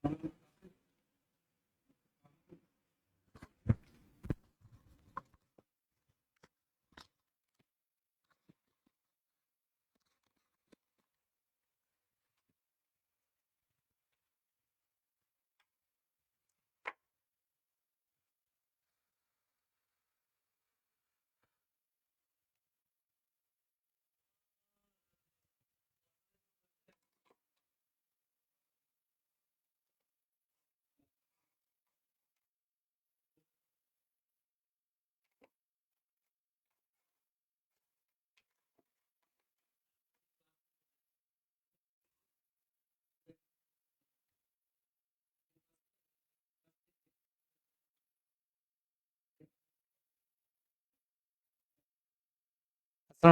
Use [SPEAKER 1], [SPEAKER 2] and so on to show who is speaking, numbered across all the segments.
[SPEAKER 1] আসসালামু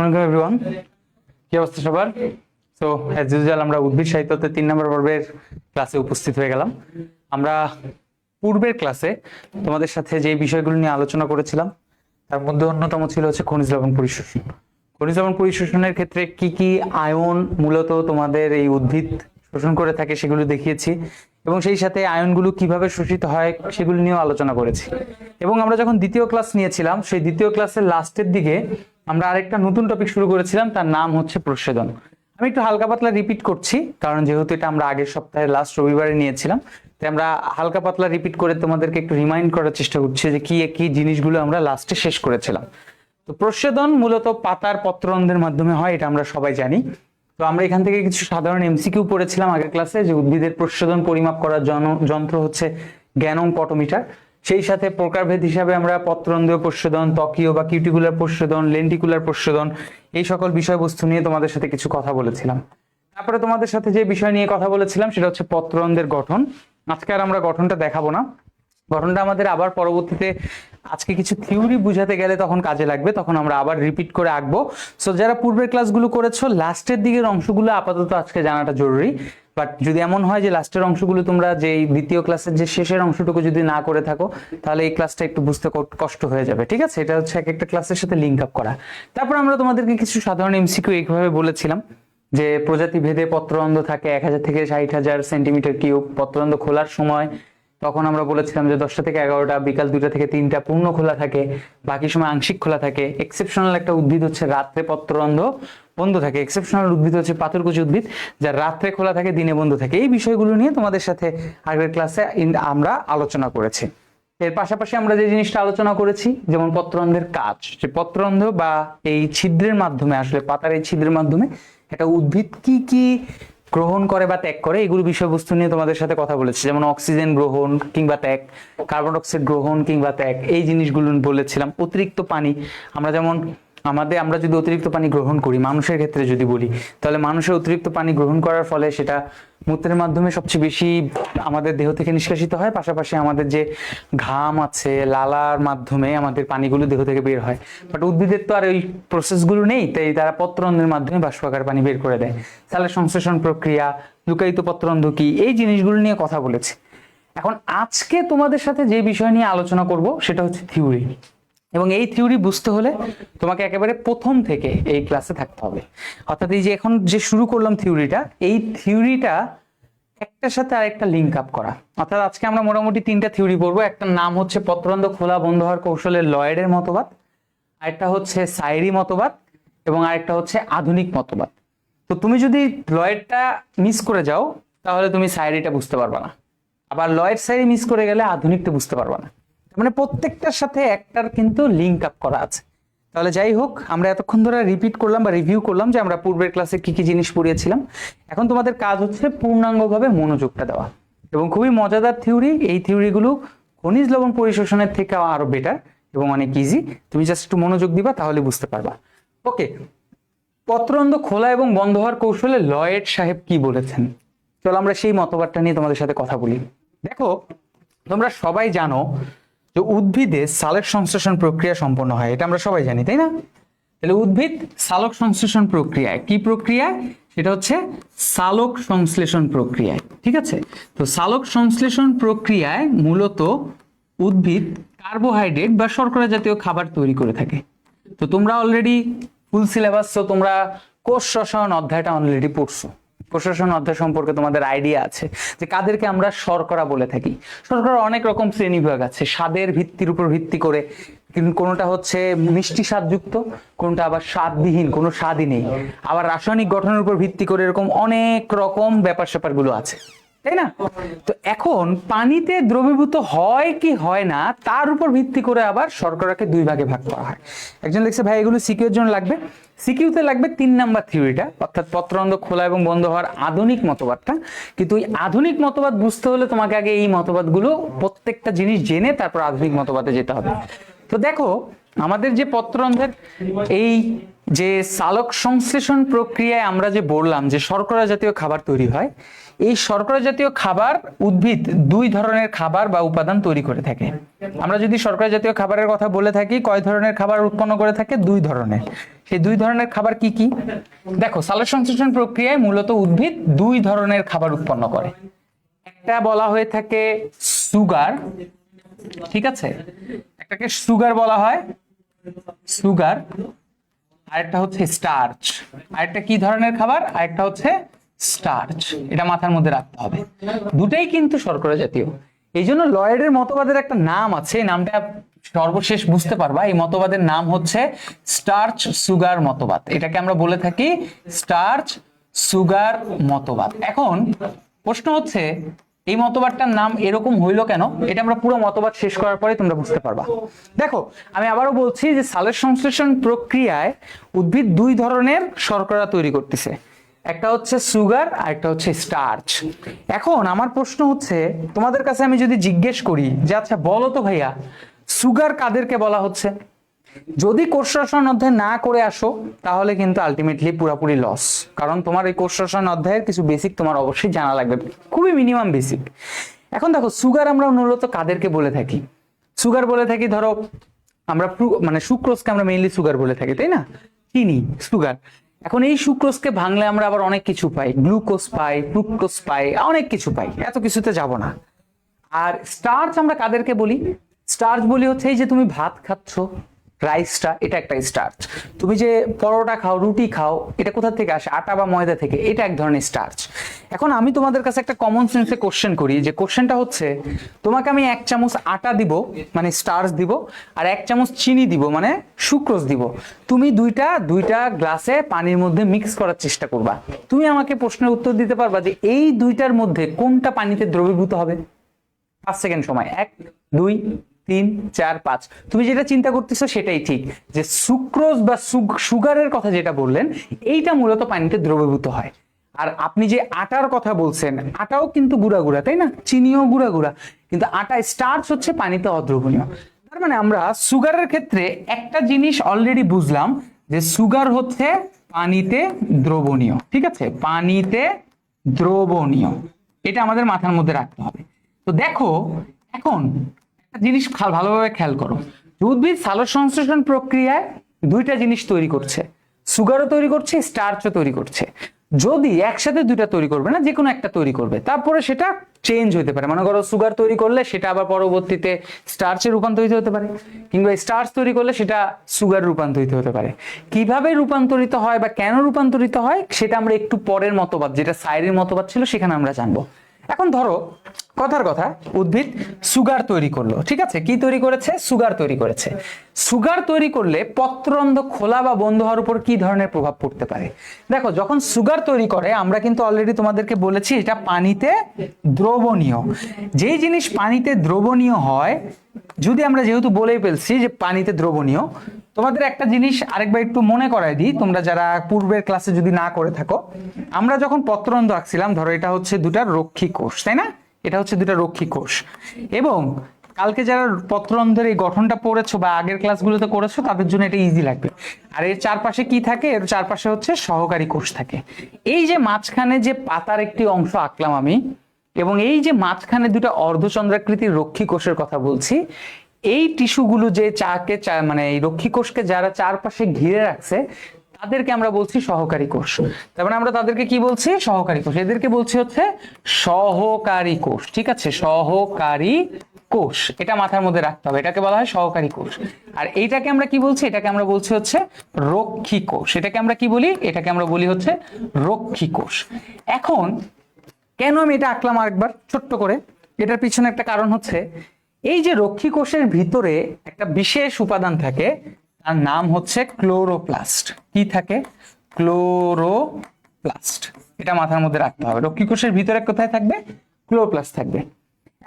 [SPEAKER 1] আলাইকুম এভরিওয়ান, কি অবস্থা সবার? সো অ্যাজ ইউজুয়াল আমরা উদ্ভিদ সাহিত্যতে 3 নম্বর পর্বের ক্লাসে উপস্থিত হয়ে গেলাম। আমরা পূর্বের ক্লাসে তোমাদের সাথে যে বিষয়গুলো নিয়ে আলোচনা করেছিলাম তার মধ্যে অন্যতম ছিল হচ্ছে খনিজ লবণ পরিশোষণ। খনিজ লবণ পরিশোষণের ক্ষেত্রে কি কি আয়ন মূলত তোমাদের এই উদ্ভিদ শোষণ করে থাকে সেগুলো দেখিয়েছি, এবং সেই সাথে আয়নগুলো কিভাবে শোষিত হয় সেগুলো নিয়েও আলোচনা করেছি। এবং আমরা যখন দ্বিতীয় ক্লাস নিয়েছিলাম সেই দ্বিতীয় ক্লাসের লাস্টের দিকে আমরা আরেকটা নতুন টপিক শুরু করেছিলাম, তার নাম হচ্ছে প্রচ্ছেদন। আমি একটু হালকা পাতলা রিপিট করছি, কারণ যেহেতু এটা আমরা আগের সপ্তাহে লাস্ট রবিবারে নিয়েছিলাম, তাই আমরা হালকা পাতলা রিপিট করে তোমাদেরকে একটু রিমাইন্ড করার চেষ্টা করছি যে কি কি জিনিসগুলো আমরা লাস্টে শেষ করেছিলাম। তো প্রচ্ছেদন মূলত পাতার পত্ররন্ধ্রের মাধ্যমে হয়, এটা আমরা সবাই জানি। তো আমরা এখান থেকে কিছু সাধারণ এমসিকিউ পড়েছিলাম আগের ক্লাসে, যে উদ্ভিদের প্রচ্ছেদন পরিমাপ করার যন্ত্র হচ্ছে গ্যানম পটোমিটার। সেই সাথে প্রকারভেদ হিসাবে আমরা পত্ররন্ধ্রীয় প্রচ্ছেদন, ত্বকীয় বা কিউটিকুলার প্রচ্ছেদন, লেন্টিকুলার প্রচ্ছেদন, এই সকল বিষয়বস্তু নিয়ে তোমাদের সাথে কিছু কথা বলেছিলাম। তারপরে তোমাদের সাথে যে বিষয় নিয়ে কথা বলেছিলাম সেটা হচ্ছে পত্ররন্ধ্রের গঠন। আজকে আর আমরা গঠনটা দেখাবো না, গঠনটা আমাদের আবার পরবর্তীতে আজকে কিছু থিওরি বুঝাতে গেলে তখন কাজে লাগবে, তখন আমরা আবার রিপিট করে আঁকবো। সো যারা পূর্বের ক্লাসগুলো করেছো লাস্টের দিকের অংশগুলো আপাতত আজকে জানাটা জরুরি। বাট যদি এমন হয় যে লাস্টের অংশগুলো তোমরা যে দ্বিতীয় ক্লাসের যে শেষের অংশটুকু যদি না করে থাকো, তাহলে এই ক্লাসটা একটু বুঝতে কষ্ট হয়ে যাবে। ঠিক আছে, এটা হচ্ছে এক একটা ক্লাসের সাথে লিঙ্ক আপ করা। তারপর আমরা তোমাদেরকে কিছু সাধারণ এমসিকিউ এইভাবে বলেছিলাম যে প্রজাতি ভেদে পত্ররন্ধ্র থাকে 1000 থেকে 60,000 সেন্টিমিটার কিউব। পত্ররন্ধ্র খোলার সময় তখন আমরা বলেছিলাম যে 10টা থেকে 11টা, বিকাল 2টা থেকে 3টা পূর্ণ খোলা থাকে, বাকি সময় আংশিক খোলা থাকে। এক্সেপশনাল একটা উদ্ভিদ হচ্ছে রাত্রে পত্ররন্ধ্র বন্ধ থাকে। এক্সেপশনাল উদ্ভিদ হচ্ছে পাথরকুচি উদ্ভিদ, যা রাত্রে খোলা থাকে দিনে বন্ধ থাকে। এই বিষয়গুলো নিয়ে তোমাদের সাথে আগের ক্লাসে আমরা আলোচনা করেছি। এর পাশাপাশি আমরা যে জিনিসটা আলোচনা করেছি, যেমন পত্ররন্ধ্রের কাজ, যে পত্ররন্ধ্র বা এই ছিদ্রের মাধ্যমে, আসলে পাতার এই ছিদ্রের মাধ্যমে একটা উদ্ভিদ কি কি গ্রহণ করে বা ত্যাগ করে, এগুলো বিষয়বস্তু নিয়ে তোমাদের সাথে কথা বলেছি। যেমন অক্সিজেন গ্রহণ কিংবা ত্যাগ, কার্বন ডাই অক্সাইড গ্রহণ কিংবা ত্যাগ, এই জিনিসগুলো বলেছিলাম। অতিরিক্ত পানি, আমরা যেমন আমরা যদি অতিরিক্ত পানি গ্রহণ করি, মানুষের ক্ষেত্রে যদি বলি, তাহলে মানুষের অতিরিক্ত পানি গ্রহণ করার ফলে সেটা মূত্রের মাধ্যমে সবচেয়ে বেশি আমাদের দেহ থেকে নিষ্কাশিত হয়। পাশাপাশি আমাদের যে ঘাম আছে, লালার মাধ্যমে আমাদের পানিগুলো দেহ থেকে বের হয়। বাট উদ্ভিদের তো আর ওই প্রসেসগুলো নেই, তাই তারা পত্ররন্ধ্রের মাধ্যমে বাষ্পাকার পানি বের করে দেয়। সালের সংশ্লেষণ প্রক্রিয়া, লুকায়িত পত্ররন্ধ্র কি, এই জিনিসগুলো নিয়ে কথা বলেছি। এখন আজকে তোমাদের সাথে যে বিষয় নিয়ে আলোচনা করব সেটা হচ্ছে থিওরি। এবং এই থিওরি বুঝতে হলে তোমাকে একেবারে প্রথম থেকে এই ক্লাসে থাকতে হবে। অর্থাৎ এই যে এখন যে শুরু করলাম থিওরিটা, এই থিওরিটা একটার সাথে আরেকটা লিঙ্ক আপ করা। অর্থাৎ আজকে আমরা মোটামুটি 3টা থিওরি পড়বো। একটা নাম হচ্ছে পত্ররন্ধ্র খোলা বন্ধ হওয়ার কৌশলের লয়েডের মতবাদ, আরেকটা হচ্ছে সাইরি মতবাদ, এবং আরেকটা হচ্ছে আধুনিক মতবাদ। তো তুমি যদি লয়েডটা মিস করে যাও তাহলে তুমি সাইরিটা বুঝতে পারবে না, আবার লয়েড সাইরি মিস করে গেলে আধুনিকটা বুঝতে পারবে না। মানে প্রত্যেকটার সাথে একটার কিন্তু লিঙ্ক আপ করা আছে। তাহলে যাই হোক, আমরা এতক্ষণ ধরে রিপিট করলাম বা রিভিউ করলাম যে আমরা পূর্বের ক্লাসে কি কি জিনিস পড়িয়েছিলাম। এখন তোমাদের কাজ হচ্ছে পূর্ণাঙ্গভাবে মনোযোগটা দেওয়া, এবং খুবই মজাদার থিওরি। এই থিওরিগুলো খনিজ লবণ পরিশোষণের থেকে আরো বেটার এবং অনেক ইজি। তুমি জাস্ট একটু মনোযোগ দিবা, তাহলে বুঝতে পারবা। ওকে, পত্ররন্ধ্র খোলা এবং বন্ধ হওয়ার কৌশলে লয়েড সাহেব কি বলেছেন, চলো আমরা সেই মতবাদটা নিয়ে তোমাদের সাথে কথা বলি। দেখো, তোমরা সবাই জানো যে উদ্ভিদে সালোক সংশ্লেষণ প্রক্রিয়া সম্পন্ন হয়, এটা আমরা সবাই জানি, তাই না? তাহলে উদ্ভিদ সালোক সংশ্লেষণ প্রক্রিয়ায়, কি প্রক্রিয়ায়? সেটা হচ্ছে সালোক সংশ্লেষণ প্রক্রিয়ায়। ঠিক আছে, তো সালোক সংশ্লেষণ প্রক্রিয়ায় মূলত উদ্ভিদ কার্বোহাইড্রেট বা শর্করা জাতীয় খাবার তৈরি করে থাকে। তো তোমরা অলরেডি ফুল সিলেবাস, তো তোমরা কোষ রসায়ন অধ্যায়টা অলরেডি পড়ছো। কোষাসন অধ্যায় সম্পর্কে তোমাদের আইডিয়া আছে যে কাদেরকে আমরা শর্করা বলে থাকি। শর্করা অনেক রকম শ্রেণীবিভাগ আছে, স্বাদের ভিত্তির উপর ভিত্তি করে, কিন্তু কোনোটা হচ্ছে মিষ্টি স্বাদযুক্ত, কোনটা আবার স্বাদবিহীন, কোনো স্বাদই নেই, আবার রাসায়নিক গঠনের উপর ভিত্তি করে, এরকম অনেক রকম ব্যাপার স্যাপার গুলো আছে, তাই না? তো এখন পানিতে দ্রবীভূত হয় কি হয় না তার উপর ভিত্তি করে আবার শর্করাকে দুই ভাগে ভাগ করা হয়। একজন লিখছে ভাই এগুলো সিকিউ এর জন্য লাগবে, সিকিউতে লাগবে 3 নাম্বার থিওরিটা, অর্থাৎ পত্ররন্ধ্র খোলা এবং বন্ধ হওয়ার আধুনিক মতবাদটা। কিন্তু এই আধুনিক মতবাদ বুঝতে হলে তোমাকে আগে এই মতবাদগুলো প্রত্যেকটা জিনিস জেনে তারপর আধুনিক মতবাদে যেতে হবে। তো দেখো আমাদের যে পত্ররন্ধ্রের এই যে সালোক সংশ্লেষণ প্রক্রিয়ায় আমরা যে বললাম যে শর্করা জাতীয় খাবার তৈরি হয়, এই শর্করা জাতীয় খাবার উদ্ভিদ দুই ধরনের খাবার বা উপাদান তৈরি করে থাকে। আমরা যদি শর্করা জাতীয় খাবারের কথা বলে থাকি, কয় ধরনের খাবার উৎপন্ন করে থাকে? 2 ধরনের। সেই 2 ধরনের খাবার কি কি? দেখো সালোক সংশ্লেষণ প্রক্রিয়ায় মূলত উদ্ভিদ 2 ধরনের খাবার উৎপন্ন করে। একটা বলা হয়ে থাকে সুগার, ঠিক আছে, একটাকে সুগার বলা হয়, সুগার, আরেকটা হচ্ছে স্টার্চ। আরেকটা কি ধরনের খাবার? আরেকটা হচ্ছে স্টার্চ। এটা মাথার মধ্যে রাখতে হবে, দুটাই কিন্তু শর্করা জাতীয়। এই জন্য লয়েডের মতবাদের একটা নাম আছে, এই নামটা সর্বশেষ বুঝতে পারবা। এই মতবাদের নাম হচ্ছে স্টার্চ সুগার মতবাদ। এটাকে আমরা বলে থাকি স্টার্চ সুগার মতবাদ। এখন প্রশ্ন হচ্ছে এই মতবাদটার নাম এরকম হইলো কেন? এটা আমরা পুরো মতবাদ শেষ করার পরে তোমরা বুঝতে পারবা। দেখো আমি আবারও বলছি যে সালোক সংশ্লেষণ প্রক্রিয়ায় উদ্ভিদ 2 ধরনের শর্করা তৈরি করতেছে, একটা হচ্ছে সুগার আর একটা হচ্ছে স্টার্চ। এখন আমার প্রশ্ন হচ্ছে তোমাদের কাছে আমি যদি জিজ্ঞেস করি যে আচ্ছা বলো তো ভাইয়া সুগার কাদেরকে বলা হচ্ছে? যদি কোষরসায়ন অধ্যায় না করে আসো তাহলে কিন্তু আলটিমেটলি পুরোপুরি লস, কারণ তোমার এই কোষরসায়ন অধ্যায়ের কিছু বেসিক তোমার অবশ্যই জানা লাগবে, খুবই মিনিমাম বেসিক। এখন দেখো সুগার আমরা মূলত কাদেরকে বলে থাকি? সুগার বলে থাকি ধরো আমরা মানে সুক্রোজকে আমরা মেইনলি সুগার বলে থাকি, তাই না? চিনি, সুগার। এখন এই সুক্রোজকে ভাঙলে আমরা আবার অনেক কিছু পাই, গ্লুকোজ পাই, ফ্রুক্টোজ পাই, অনেক কিছু পাই, এত কিছুতে যাব না। আর স্টার্চ আমরা কাদেরকে বলি? স্টার্চ বলি হচ্ছে এই যে তুমি ভাত খাচ্ছ, রাইসটা, এটা একটা স্টার্চ। তুমি যে পরোটা খাও, রুটি খাও, এটা কোথা থেকে আসে? আটা বা ময়দা থেকে, এটা এক ধরনের স্টার্চ। এখন আমি তোমাদের কাছে একটা কমন সেন্সে কোশ্চেন করি, যে কোশ্চেনটা হচ্ছে তোমাকে আমি 1 চামচ আটা দিব মানে স্টার্চ দিব, আর 1 চামচ চিনি দিব মানে সুক্রোজ দিব, তুমি দুইটা গ্লাসে পানির মধ্যে মিক্স করার চেষ্টা করবা। তুমি আমাকে প্রশ্নের উত্তর দিতে পারবা যে এই দুইটার মধ্যে কোনটা পানিতে দ্রবীভূত হবে? 5 সেকেন্ড সময়। 1 2 3 4 5। তুমি যেটা চিন্তা করতেছো সেটাই ঠিক, যে সুক্রোজ বা সুগারের কথা যেটা বললেন এইটা মূলত পানিতে দ্রবীভূত হয়। আর আপনি যে আটার কথা বলছেন, আটাও কিন্তু গুঁড়া গুঁড়া, তাই না? চিনিও গুঁড়া গুঁড়া, কিন্তু আটা স্টার্চ হচ্ছে পানিতে অদ্রবণীয়। তার মানে আমরা সুগারের ক্ষেত্রে একটা জিনিস অলরেডি বুঝলাম যে সুগার হচ্ছে পানিতে দ্রবণীয়, ঠিক আছে? পানিতে দ্রবণীয়, এটা আমাদের মাথার মধ্যে রাখতে হবে। তো দেখো এখন একটা জিনিস ভালোভাবে খেয়াল করো, উদ্ভিদ সালোক সংশ্লেষণ প্রক্রিয়ায় 2টা জিনিস তৈরি করছে, সুগারও তৈরি করছে, স্টার্চও তৈরি করছে। যদি একসাথে 2টা তৈরি করবে না, যে কোনো একটা তৈরি করবে, তারপরে সেটা চেঞ্জ হতে পারে। মনে করো সুগার তৈরি করলে সেটা আবার পরবর্তীতে স্টার্চে রূপান্তরিত হতে পারে, কিংবা স্টার্চ তৈরি করলে সেটা সুগার রূপান্তরিত হতে পারে। কিভাবে রূপান্তরিত হয় বা কেন রূপান্তরিত হয় সেটা আমরা একটু পরের মতবাদ, যেটা সাইরির মতবাদ ছিল, সেখানে আমরা জানবো। এখন ধরো কথার কথা, উদ্ভিদ সুগার তৈরি করলো, ঠিক আছে? কি তৈরি করেছে? সুগার তৈরি করেছে। সুগার তৈরি করলে পত্ররন্ধ্র খোলা বা বন্ধ হওয়ার উপর কি ধরনের প্রভাব পড়তে পারে? দেখো যখন সুগার তৈরি করে, আমরা কিন্তু অলরেডি তোমাদেরকে বলেছি এটা পানিতে দ্রবণীয়। যেই জিনিস পানিতে দ্রবণীয় হয়, যদি আমরা যেহেতু বলেই ফেলছি যে পানিতে দ্রবণীয়, তোমাদের একটা জিনিস আরেকবার একটু মনে করাই দিই, তোমরা যারা পূর্বের ক্লাসে যদি না করে থাকো, আমরা যখন পত্ররন্ধ্র আঁকছিলাম, ধরো এটা হচ্ছে 2টা রক্ষী কোষ, তাই না? এটা হচ্ছে 2টা রক্ষী কোষ, এবং কালকে যারা পত্ররন্ধ্রের এই গঠনটা পড়েছো বা আগের ক্লাসগুলোতে করেছো তাদের জন্য এটা ইজি লাগবে। আর এর চারপাশে কি থাকে? এর চারপাশে হচ্ছে সহকারী কোষ থাকে। এই যে মাঝখানে যে পাতার একটি অংশ আঁকলাম আমি, এবং এই যে মাঝখানে 2টা অর্ধচন্দ্রাকৃতির রক্ষী কোষের কথা বলছি, এই টিস্যুগুলো যে মানে এই রক্ষী কোষকে যারা চারপাশে ঘিরে রাখছে তাদেরকে আমরা বলছি সহকারী কোষ। তার মানে আমরা তাদেরকে কি বলছি? সহকারী কোষ। এদেরকে বলছি হচ্ছে সহকারী কোষ, ঠিক আছে? সহকারী কোষ, এটা মাথার মধ্যে রাখতে হবে, এটাকে বলা হয় সহকারী কোষ। আর এইটাকে আমরা কি বলছি, এটাকে আমরা বলছি হচ্ছে রক্ষী কোষ। এটাকে আমরা কি বলি, এটাকে আমরা বলি হচ্ছে রক্ষী কোষ। এখন কেন আমি এটা আঁকলাম আরেকবার ছোট্ট করে, এটার পিছনে একটা কারণ হচ্ছে এই যে রক্ষী কোষের ভিতরে একটা বিশেষ উপাদান থাকে, তার নাম হচ্ছে ক্লোরোপ্লাস্ট। কি থাকে, ক্লোরোপ্লাস্ট। এটা মাথার মধ্যে রাখতে হবে, রক্ষী কোষের ভিতরে কোথায় থাকবে, ক্লোরোপ্লাস্ট থাকবে।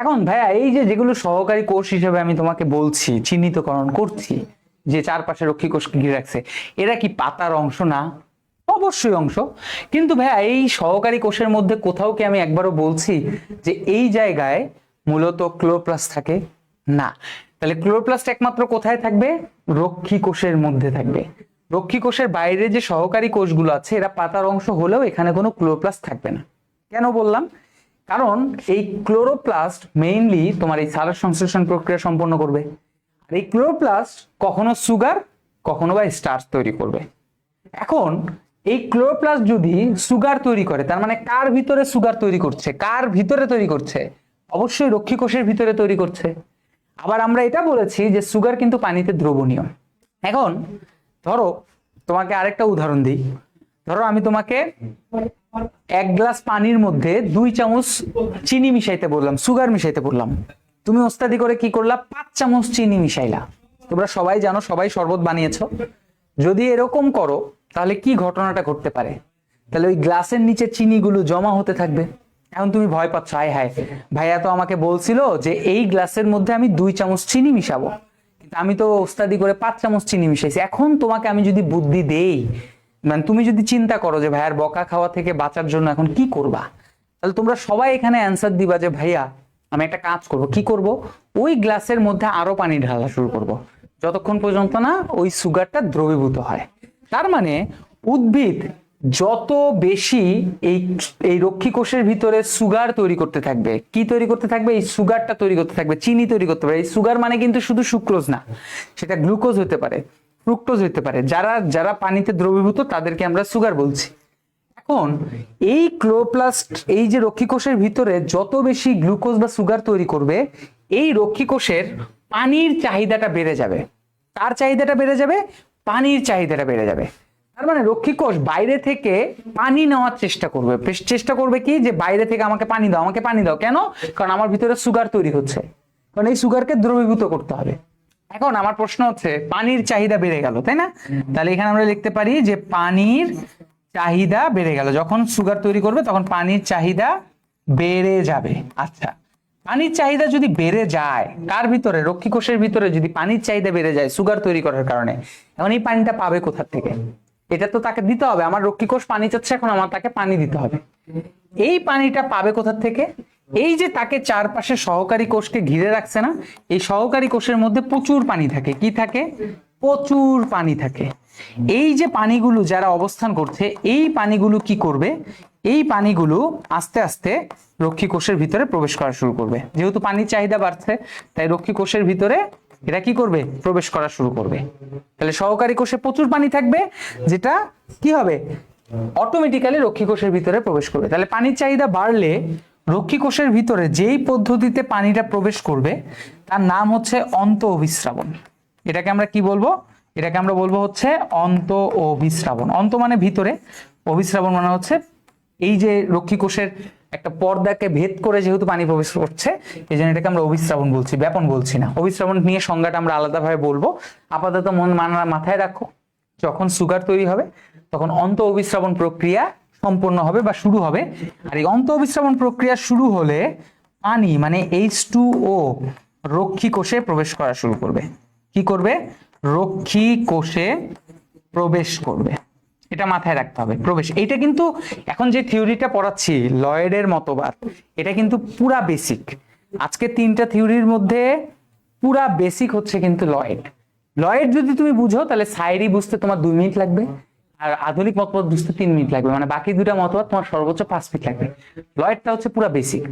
[SPEAKER 1] এখন ভাইয়া এই যে যেগুলো সহকারী কোষ হিসেবে আমি তোমাকে বলছি, চিহ্নিতকরণ করছি, যে চারপাশে রক্ষী কোষকে ঘিরে রাখছে, এরা কি পাতার অংশ না? অবশ্যই অংশ। কিন্তু ভাইয়া এই সহকারী কোষের মধ্যে কোথাও কি আমি একবারও বলছি যে এই জায়গায় মূলত ক্লোরোপ্লাস্ট থাকে? না। তাহলে ক্লোরোপ্লাস্ট একমাত্র কোথায় থাকবে, রক্ষী কোষের মধ্যে থাকবে। রক্ষী কোষের বাইরে যে সহকারী কোষগুলো আছে এরা পাতার অংশ হলেও এখানে কোনো ক্লোরোপ্লাস্ট থাকবে না। কেন বললাম, কারণ এই ক্লোরোপ্লাস্ট মেইনলি তোমার এই সালোক সংশ্লেষণ প্রক্রিয়া সম্পন্ন করবে। আর এই ক্লোরোপ্লাস্ট কখনো সুগার কখনো বা স্টার্চ তৈরি করবে। এখন এই ক্লোরোপ্লাস্ট যদি সুগার তৈরি করে, তার মানে কার ভিতরে সুগার তৈরি করছে, কার ভিতরে তৈরি করছে, অবশ্যই রক্ষী কোষের ভিতরে তৈরি করছে। আবার আমরা এটা বলেছি যে সুগার কিন্তু পানিতে দ্রবণীয়। এখন ধরো তোমাকে আরেকটা উদাহরণ দিই, ধরো আমি তোমাকে 1 গ্লাস পানির মধ্যে 2 চামচ চিনি মিশাইতে বললাম, সুগার মিশাইতে বললাম, তুমি ওস্তাদি করে কি করলা, 5 চামচ চিনি মিশাইলা। তোমরা সবাই জানো, সবাই শরবত বানিয়েছো। যদি এরকম করো তাহলে কি ঘটনাটা ঘটতে পারে, তাহলে ওই গ্লাসের নিচে চিনিগুলো জমা হতে থাকবে। এখন তুমি ভয় পাচ্ছ, হায় হায় ভাইয়া তো আমাকে বলছিল যে এই গ্লাসের মধ্যে আমি 2 চামচ চিনি মিশাবো, কিন্তু আমি তো ওস্তাদি করে 5 চামচ চিনি মিশাইছি। এখন তোমাকে আমি যদি বুদ্ধি দেই, মানে তুমি যদি চিন্তা করো যে ভাইয়ার বকা খাওয়া থেকে বাঁচার জন্য এখন কি করবা, তাহলে তোমরা সবাই এখানে অ্যান্সার দিবা যে ভাইয়া আমি একটা কাজ করব। কি করব, ওই গ্লাসের মধ্যে আরো পানি ঢালা শুরু করব, যতক্ষণ পর্যন্ত না ওই সুগারটা দ্রবীভূত হয়। তার মানে উদ্ভিদ যত বেশি এই রক্ষী কোষের ভিতরে সুগার তৈরি করতে থাকবে, কি তৈরি করতে থাকবে, এই সুগারটা তৈরি করতে থাকবে, চিনি তৈরি করতে পারে। এই সুগার মানে কিন্তু শুধু সুক্রোজ না, সেটা গ্লুকোজ হতে পারে, ফ্রুক্টোজ হতে পারে। যারা যারা পানিতে দ্রবীভূত তাদেরকে আমরা সুগার বলছি। এখন এই ক্লোরোপ্লাস্ট, এই যে রক্ষী কোষের ভিতরে যত বেশি গ্লুকোজ বা সুগার তৈরি করবে, এই রক্ষী কোষের পানির চাহিদাটা বেড়ে যাবে। তার চাহিদাটা বেড়ে যাবে, পানির চাহিদাটা বেড়ে যাবে। তার মানে রক্ষী কোষ বাইরে থেকে পানি নেওয়ার চেষ্টা করবে, চেষ্টা করবে কি যে বাইরে থেকে আমাকে পানি দাও, আমাকে পানি দাও। কেন, কারণ আমার ভিতরে সুগার তৈরি হচ্ছে, কারণ এই সুগারকে দ্রবীভূত করতে হবে। এখন আমার প্রশ্ন হচ্ছে, পানির চাহিদা বেড়ে গেল, তাই না? তাহলে এখানে আমরা লিখতে পারি যে পানির চাহিদা বেড়ে গেল, যখন সুগার তৈরি করবে তখন পানির চাহিদা বেড়ে যাবে। আচ্ছা, পানির চাহিদা যদি বেড়ে যায়, কার ভিতরে, রক্ষী কোষের ভিতরে যদি পানির চাহিদা বেড়ে যায় সুগার তৈরি করার কারণে, এখন এই পানিটা পাবে কোথা থেকে? এটা তো তাকে দিতে হবে। আমার রক্ষী কোষ পানি চাচ্ছে, এখন আমার তাকে পানি দিতে হবে। এই পানিটা পাবে কোথা থেকে? এই যে তাকে চারপাশে সহকারী কোষকে ঘিরে রাখছে না, এই সহকারী কোষের মধ্যে প্রচুর পানি থাকে। কি থাকে? প্রচুর পানি থাকে। এই যে পানিগুলো যারা অবস্থান করছে, এই পানিগুলো কি করবে, এই পানিগুলো আস্তে আস্তে রক্ষী কোষের ভিতরে প্রবেশ করা শুরু করবে। যেহেতু পানির চাহিদা বাড়ছে, তাই রক্ষী কোষের ভিতরে এরা কি করবে, প্রবেশ করা শুরু করবে। তাহলে সহকারী কোষে প্রচুর পানি থাকবে, যেটা কি হবে, অটোমেটিক্যালি রক্ষী কোষের ভিতরে প্রবেশ করবে। তাহলে পানির চাহিদা বাড়লে রক্ষী কোষের ভিতরে যেই পদ্ধতিতে পানিটা প্রবেশ করবে তার নাম হচ্ছে অন্ত অভিস্রাবণ। এটাকে আমরা কি বলবো, এটাকে আমরা বলবো হচ্ছে অন্ত অভিস্রাবণ। অন্ত মানে ভিতরে, অভিস্রাবণ মানে হচ্ছে এই যে রক্ষী কোষের একটা পর্দাকে ভেদ করে যেহেতু পানি প্রবেশ করছে, এই জন্য এটাকে আমরা অভিস্রাবণ বলছি, ব্যাপন বলছি না। অভিস্রাবণ নিয়ে সংজ্ঞাটা আমরা আলাদাভাবে বলবো। আপাতত মাথায় রাখো, যখন সুগার তৈরি হবে তখন অন্ত অভিস্রাবণ প্রক্রিয়া সম্পন্ন হবে বা শুরু হবে। আর এই অন্ত অভিস্রাবণ প্রক্রিয়া শুরু হলে পানি মানে H2O রক্ষী কোষে প্রবেশ করা শুরু করবে। কি করবে? রক্ষী কোষে প্রবেশ করবে। এটা মাথায় রাখতে হবে, প্রবেশ। এইটা কিন্তু এখন যে থিওরিটা পড়াচ্ছি লয়েডের মতবাদ, এটা কিন্তু পুরা বেসিক। আজকে 3টা থিওরির মধ্যে পুরা বেসিক হচ্ছে কিন্তু লয়েড। লয়েড যদি তুমি বুঝো তাহলে সাইরি বুঝতে তোমার 2 মিনিট লাগবে, আর আধুনিক মতবাদ বুঝতে 3 মিনিট লাগবে। মানে বাকি 2টা মতবাদ তোমার সর্বোচ্চ 5 মিনিট লাগবে। লয়েডটা হচ্ছে পুরা বেসিক।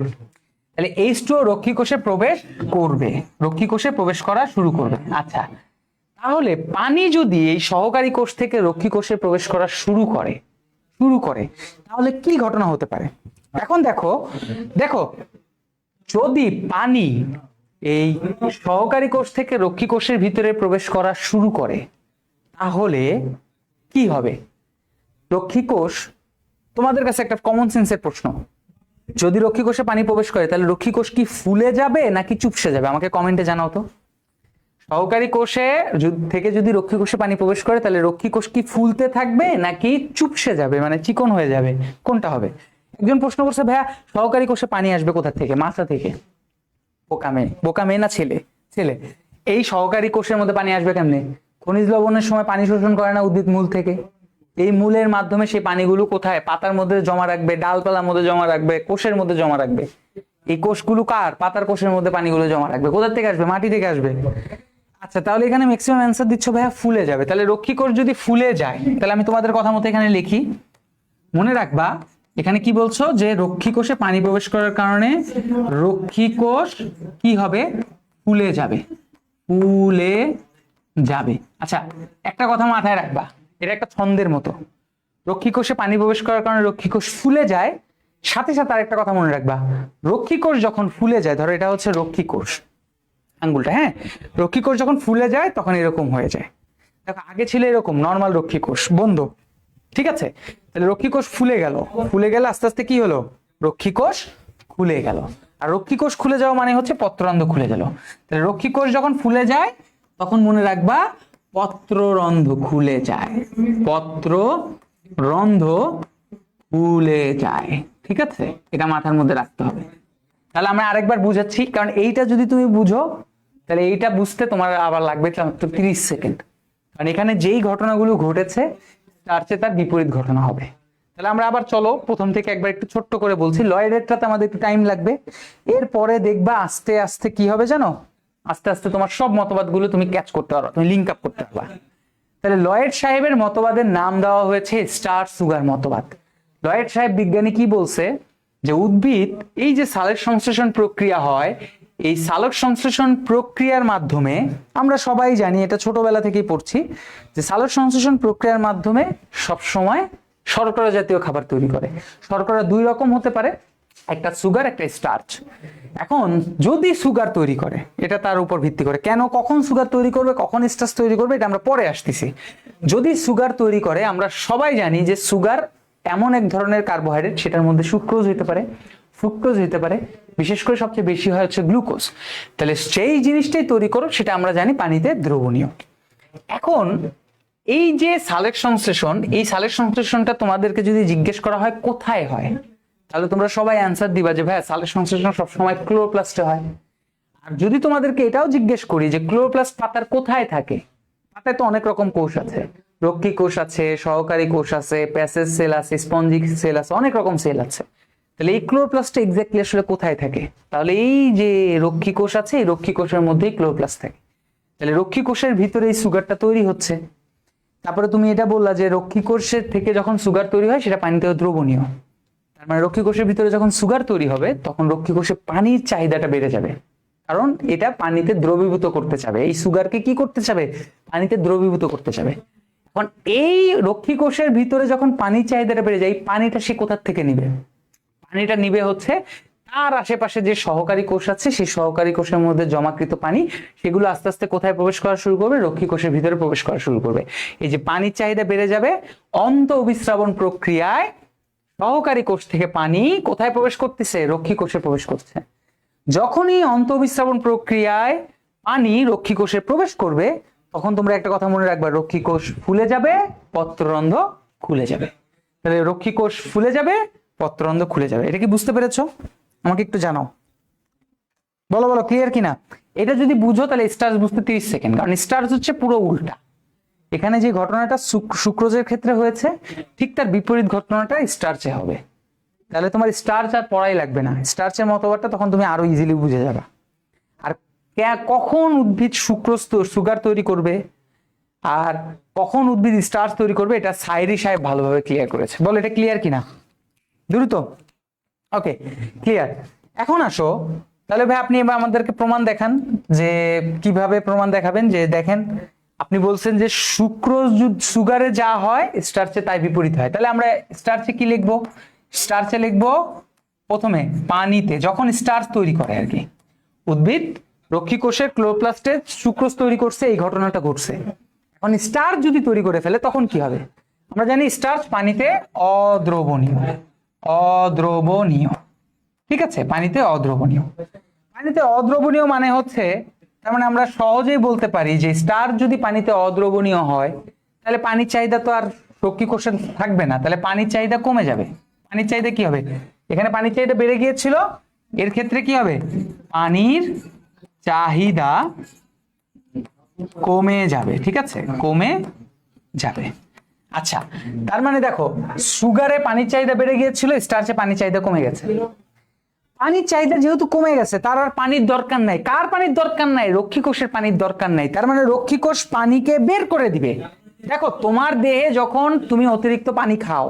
[SPEAKER 1] তাহলে H2O রক্ষী কোষে প্রবেশ করবে, রক্ষী কোষে প্রবেশ করা শুরু করবে। আচ্ছা, তাহলে পানি যদি এই সহকারী কোষ থেকে রক্ষী কোষে প্রবেশ করা শুরু করে তাহলে কি ঘটনা হতে পারে? এখন দেখো যদি পানি এই সহকারী কোষ থেকে রক্ষী কোষের ভিতরে প্রবেশ করা শুরু করে, তাহলে কি হবে? রক্ষী কোষ, তোমাদের কাছে একটা কমন সেন্সের প্রশ্ন, যদি রক্ষী কোষে পানি প্রবেশ করে তাহলে রক্ষী কোষ কি ফুলে যাবে নাকি চুপসে যাবে? আমাকে কমেন্টে জানাও তো। সহকারী কোষে থেকে যদি রক্ষী কোষে পানি প্রবেশ করে তাহলে রক্ষী কোষ কি ফুলতে থাকবে নাকি চুপসে যাবে, মানে চিকন হয়ে যাবে? কোনটা হবে? একজন প্রশ্ন করছে, ভাইয়া সহকারী কোষে পানি আসবে কোথা থেকে? মাথা থেকে। বোকা মেয়ে না ছেলে? ছেলে। এই সহকারী কোষের মধ্যে পানি আসবে কেমনে? খনিজ লবণের সময় পানি শোষণ করে না উদ্ভিদ মূল থেকে? এই মূলের মাধ্যমে সেই পানিগুলো কোথায়? পাতার মধ্যে জমা রাখবে, ডালপালার মধ্যে জমা রাখবে, কোষের মধ্যে জমা রাখবে। এই কোষগুলো কার? পাতার কোষের মধ্যে পানিগুলো জমা রাখবে। কোথা থেকে আসবে? মাটি থেকে আসবে। আচ্ছা, তাহলে এখানে ম্যাক্সিমাম অ্যান্সার দিচ্ছ ভাইয়া ফুলে যাবে। তাহলে রক্ষী কোষ যদি ফুলে যায়, তাহলে আমি তোমাদের কথা মতো এখানে লিখি, মনে রাখবা এখানে কি বলছো, যে রক্ষী কোষে পানি প্রবেশ করার কারণে রক্ষী কোষ কি হবে? ফুলে যাবে। ফুলে যাবে। আচ্ছা, একটা কথা মাথায় রাখবা, এটা একটা ছন্দের মতো। রক্ষী কোষে পানি প্রবেশ করার কারণে রক্ষী কোষ ফুলে যায়, সাথে সাথে আরেকটা কথা মনে রাখবা, রক্ষী কোষ যখন ফুলে যায়, ধরো এটা হচ্ছে রক্ষী কোষ, আঙ্গুলটা, হ্যাঁ, রক্ষী কোষ যখন ফুলে যায় তখন এরকম হয়ে যায়। দেখো আগে ছিল এরকম নর্মাল রক্ষী কোষ বন্ধ, ঠিক আছে? তাহলে রক্ষী কোষ ফুলে গেল, ফুলে গেলে আস্তে আস্তে কি হলো? রক্ষী কোষ খুলে গেল। আর রক্ষী কোষ খুলে যাওয়া মানে হচ্ছে পত্ররন্ধ্র খুলে গেল। তাহলে রক্ষী কোষ যখন ফুলে যায় তখন মনে রাখবা পত্ররন্ধ্র খুলে যায়, পত্ররন্ধ্র খুলে যায়, ঠিক আছে? এটা মাথার মধ্যে রাখতে হবে। তাহলে আমরা আরেকবার বুঝাচ্ছি, কারণ এইটা যদি তুমি বুঝো তাহলে এইটা বুঝতে তোমার আবার লাগবে 30 সেকেন্ড, কারণ এখানে যেই ঘটনাগুলো ঘটেছে তার চেয়ে তার বিপরীত ঘটনা হবে। তাহলে আমরা আবার চলো প্রথম থেকে একবার একটু ছোট্ট করে বলছি। লয়েডেরটাতে আমাদের একটু টাইম লাগবে, এরপরে দেখবা আস্তে আস্তে কি হবে জানো? আস্তে আস্তে তোমার সব মতবাদগুলো তুমি ক্যাচ করতে পারবা, তুমি লিঙ্ক আপ করতে পারবা। তাহলে লয়েড সাহেবের মতবাদের নাম দেওয়া হয়েছে স্টার সুগার মতবাদ। লয়েড সাহেব বিজ্ঞানী কি বলছে, যে উদ্ভিদ এই যে সালোক সংশ্লেষণ প্রক্রিয়া হয়, এই সালোক সংশ্লেষণ প্রক্রিয়ার মাধ্যমে, আমরা সবাই জানি, এটা ছোটবেলা থেকেই পড়ছি, যে সালোক সংশ্লেষণ প্রক্রিয়ার মাধ্যমে সবসময় শর্করা জাতীয় খাবার তৈরি করে। শর্করা দুই রকম হতে পারে, একটা সুগার, একটা স্টার্চ। এখন যদি সুগার তৈরি করে, এটা তার উপর ভিত্তি করে, কেন কখন সুগার তৈরি করবে, কখন স্টার্চ তৈরি করবে, এটা আমরা পরে আসতেছি। যদি সুগার তৈরি করে, আমরা সবাই জানি যে সুগার এমন এক ধরনের কার্বোহাইড্রেট, সেটার মধ্যে সুক্রোজ হতে পারে, ফ্রুক্টোজ হতে পারে, বিশেষ করে সবচেয়ে বেশি হয় হচ্ছে গ্লুকোজ। তাহলে সেই জিনিসটাই তৈরি করো, সেটা আমরা জানি পানিতে দ্রবণীয়। এখন এই যে সালোক সংশ্লেষণ, এই সালোক সংশ্লেষণটা তোমাদেরকে যদি জিজ্ঞেস করা হয় কোথায় হয়, তাহলে তোমরা সবাই অ্যান্সার দিবা যে ভাই সালোক সংশ্লেষণ সবসময় ক্লোরোপ্লাস্টে হয়। আর যদি তোমাদেরকে এটাও জিজ্ঞেস করি যে ক্লোরোপ্লাস্ট পাতার কোথায় থাকে, পাতায় তো অনেক রকম কোষ আছে, রক্ষী কোষ আছে, সহকারী কোষ আছে, প্যাসেজ সেল আছে, স্পঞ্জিক সেল আছে, অনেক রকম সেল আছে। তাহলে এই ক্লোরোপ্লাস্টটা এক্স্যাক্টলি আসলে কোথায় থাকে? তাহলে এই যে রক্ষী কোষ আছে, এই রক্ষী কোষের মধ্যেই ক্লোরোপ্লাস্ট থাকে। তাহলে রক্ষী কোষের ভিতরে এই সুগারটা তৈরি হচ্ছে। তারপরে তুমি এটা বললা যে রক্ষী কোষের থেকে যখন সুগার তৈরি হয় সেটা পানিতে দ্রবণীয়। তার মানে রক্ষী কোষের ভিতরে যখন সুগার তৈরি হবে তখন রক্ষী কোষে পানির চাহিদাটা বেড়ে যাবে, কারণ এটা পানিতে দ্রবীভূত করতে চাবে। এই সুগারকে কি করতে চাবে? পানিতে দ্রবীভূত করতে চাবে। এখন এই রক্ষী কোষের ভিতরে যখন পানির চাহিদাটা বেড়ে যায়, পানিটা সে কোথার থেকে নিবে? পানিটা নিবে হচ্ছে তার আশেপাশে যে সহকারী কোষ আছে, সেই সহকারী কোষের মধ্যে জমাকৃত পানি, সেগুলো আস্তে আস্তে কোথায় প্রবেশ করা শুরু করবে? রক্ষী কোষের ভিতরে প্রবেশ করা শুরু করবে। এই যে পানির চাহিদা বেড়ে যাবে, অন্ত অভিস্রাবণ প্রক্রিয়ায় সহকারী কোষ থেকে পানি কোথায় প্রবেশ করতেছে? রক্ষী কোষে প্রবেশ করছে। যখনই অন্ত অভিস্রাবণ প্রক্রিয়ায় পানি রক্ষী কোষে প্রবেশ করবে, তখন তোমরা একটা কথা মনে রাখবা, রক্ষী কোষ ফুলে যাবে, পত্ররন্ধ্র খুলে যাবে। তাহলে রক্ষী কোষ ফুলে যাবে, পত্ররন্ধ্র খুলে যাবে। এটা কি বুঝতে পেরেছো? আমাকে একটু জানাও, বলো বলো ক্লিয়ার কিনা। এটা যদি বুঝো তাহলে স্টার্চ বুঝতে 30 সেকেন্ড, কারণ স্টার্চ হচ্ছে পুরো উল্টা। এখানে যে ঘটনাটা সুক্রোজের ক্ষেত্রে হয়েছে, ঠিক তার বিপরীত ঘটনাটা স্টার্চে হবে। তাহলে তোমার স্টার্চ আর পড়াই লাগবে না, স্টার্চের মতবাদটা তখন তুমি আরো ইজিলি বুঝে যাবে। আর কখন উদ্ভিদ সুক্রোজ সুগার তৈরি করবে আর কখন উদ্ভিদ স্টার্চ তৈরি করবে, এটা সাইরি সাহেব ভালোভাবে ক্লিয়ার করেছে। বল এটা ক্লিয়ার কিনা? দ্রুত, ওকে ক্লিয়ার। এখন আসো, তাহলে ভাই আপনি এবার আমাদেরকে প্রমাণ দেখান, যে কিভাবে প্রমাণ দেখাবেন। যে দেখেন, আপনি বলছেন যে সুক্রোজ সুগারে যা হয় স্টার্চে তাই বিপরীত হয়। তাহলে আমরা স্টার্চে কি লিখবো? স্টার্চে লিখবো প্রথমে পানিতে, যখন স্টার্চ তৈরি করে আর কি, উদ্ভিদ রক্ষী কোষের ক্লোরোপ্লাস্টে সুক্রোজ তৈরি করছে, এই ঘটনাটা ঘটছে। এখন স্টার্চ যদি তৈরি করে ফেলে তখন কি হবে? আমরা জানি স্টার্চ পানিতে অদ্রবণীয়, অদ্রবণীয়, ঠিক আছে, পানিতে অদ্রবণীয়। পানিতে অদ্রবণীয় মানে হচ্ছে, তার মানে আমরা সহজেই বলতে পারি যে স্টার্চ যদি পানিতে অদ্রবণীয় হয় তাহলে পানির চাহিদা তো আর রক্ষী কোষে থাকবে না, তাহলে পানির চাহিদা কমে যাবে। পানির চাহিদা কি হবে? এখানে পানির চাহিদা বেড়ে গিয়েছিল, এর ক্ষেত্রে কি হবে? পানির চাহিদা কমে যাবে, ঠিক আছে, কমে যাবে। আচ্ছা, তার মানে দেখো সুগারে পানির চাহিদা বেড়ে গিয়েছিল, স্টার্চে পানির চাহিদা কমে গেছে। পানির চাহিদা যেহেতু কমে গেছে, তার আর পানির দরকার নাই। কার পানির দরকার নাই? রক্ষী কোষের পানির দরকার নাই। তার মানে রক্ষী কোষ পানিকে বের করে দিবে। দেখো তোমার দেহে যখন তুমি অতিরিক্ত পানি খাও,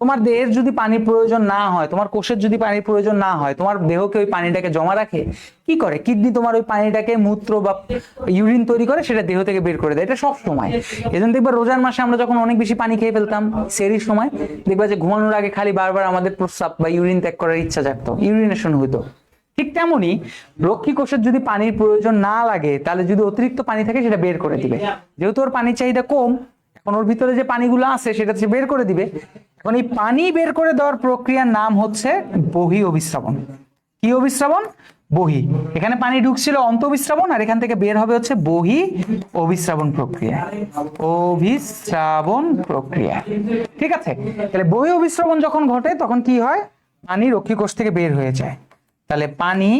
[SPEAKER 1] তোমার দেহের যদি পানির প্রয়োজন না হয়, তোমার কোষের যদি পানির প্রয়োজন না হয়, তোমার দেহকে ওই পানিটাকে জমা রাখে কি করে? কিডনি তোমার ওই পানিটাকে মূত্র বা ইউরিন তৈরি করে সেটা দেহ থেকে বের করে দেয়। এটা সব সময়। এজন্য দেখবা রোজার মাসে আমরা যখন অনেক বেশি পানি খেয়ে ফেলতাম সেরির সময়, দেখবা যে ঘুমানোর আগে খালি বারবার আমাদের প্রস্রাব বা ইউরিন ত্যাগ করার ইচ্ছা জাগতো, ইউরিনেশন হইতো। ঠিক তেমনি রক্ষী কোষের যদি পানির প্রয়োজন না লাগে, তাহলে যদি অতিরিক্ত পানি থাকে সেটা বের করে দিবে। যেহেতু ওর পানির চাহিদা কম, এখন ওর ভিতরে যে পানিগুলো আছে সেটা সে বের করে দিবে। এখন এই পানি বের করে দেওয়ার প্রক্রিয়ার নাম হচ্ছে বহি অভিস্রাবণ। কি অভিস্রাবণ? বহি। এখানে পানি ঢুকছিল অন্তঃবিস্রাবণ, আর এখান থেকে বের হবে হচ্ছে বহি অভিস্রাবণ প্রক্রিয়া, অভিস্রাবণ প্রক্রিয়া, ঠিক আছে। তাহলে বহি অভিস্রাবণ যখন ঘটে তখন কি হয়? পানি রক্ষী কোষ থেকে বের হয়ে যায়। তাহলে পানি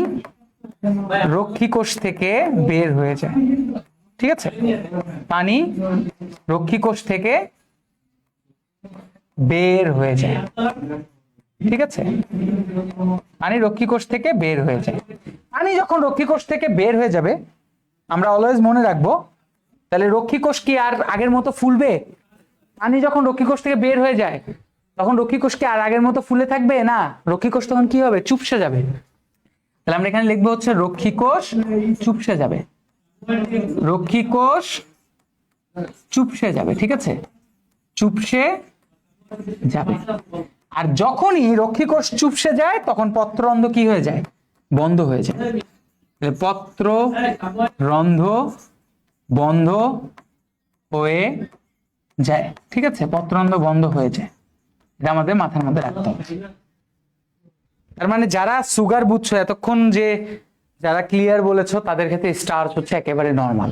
[SPEAKER 1] রক্ষী কোষ থেকে বের হয়ে যায়, ঠিক আছে, পানি রক্ষী কোষ থেকে বের হয়ে যায়, ঠিক আছে, পানি রক্ষী কোষ থেকে বের হয়ে যায়। পানি যখন রক্ষী কোষ থেকে বের হয়ে যাবে, আমরা অলওয়েজ মনে রাখবো, তাহলে রক্ষী কোষ কি আর আগের মতো ফুলবে? পানি যখন রক্ষী কোষ থেকে বের হয়ে যায় তখন রক্ষী কোষ কি আর আগের মতো ফুলে থাকবে? না, রক্ষী কোষ তখন কি হবে? চুপসে যাবে। তাহলে আমরা এখানে লিখবো হচ্ছে রক্ষী কোষ চুপসে যাবে, রক্ষী কোষ চুপসে যাবে, ঠিক আছে, চুপসে যাবে। আর যখনই রক্ষী কোষ চুপসে যায় তখন পত্ররন্ধ্র কি হয়ে যায়? বন্ধ হয়ে যায়। পত্ররন্ধ্র বন্ধ হয়ে যায়, ঠিক আছে, পত্ররন্ধ্র বন্ধ হয়ে যায়। এটা আমাদের মাথার মধ্যে রাখতে হবে। তার মানে যারা সুগার বুঝছো এতক্ষণ, যে যারা ক্লিয়ার বলেছো, তাদের ক্ষেত্রে স্টার্চ হচ্ছে একেবারে নর্মাল।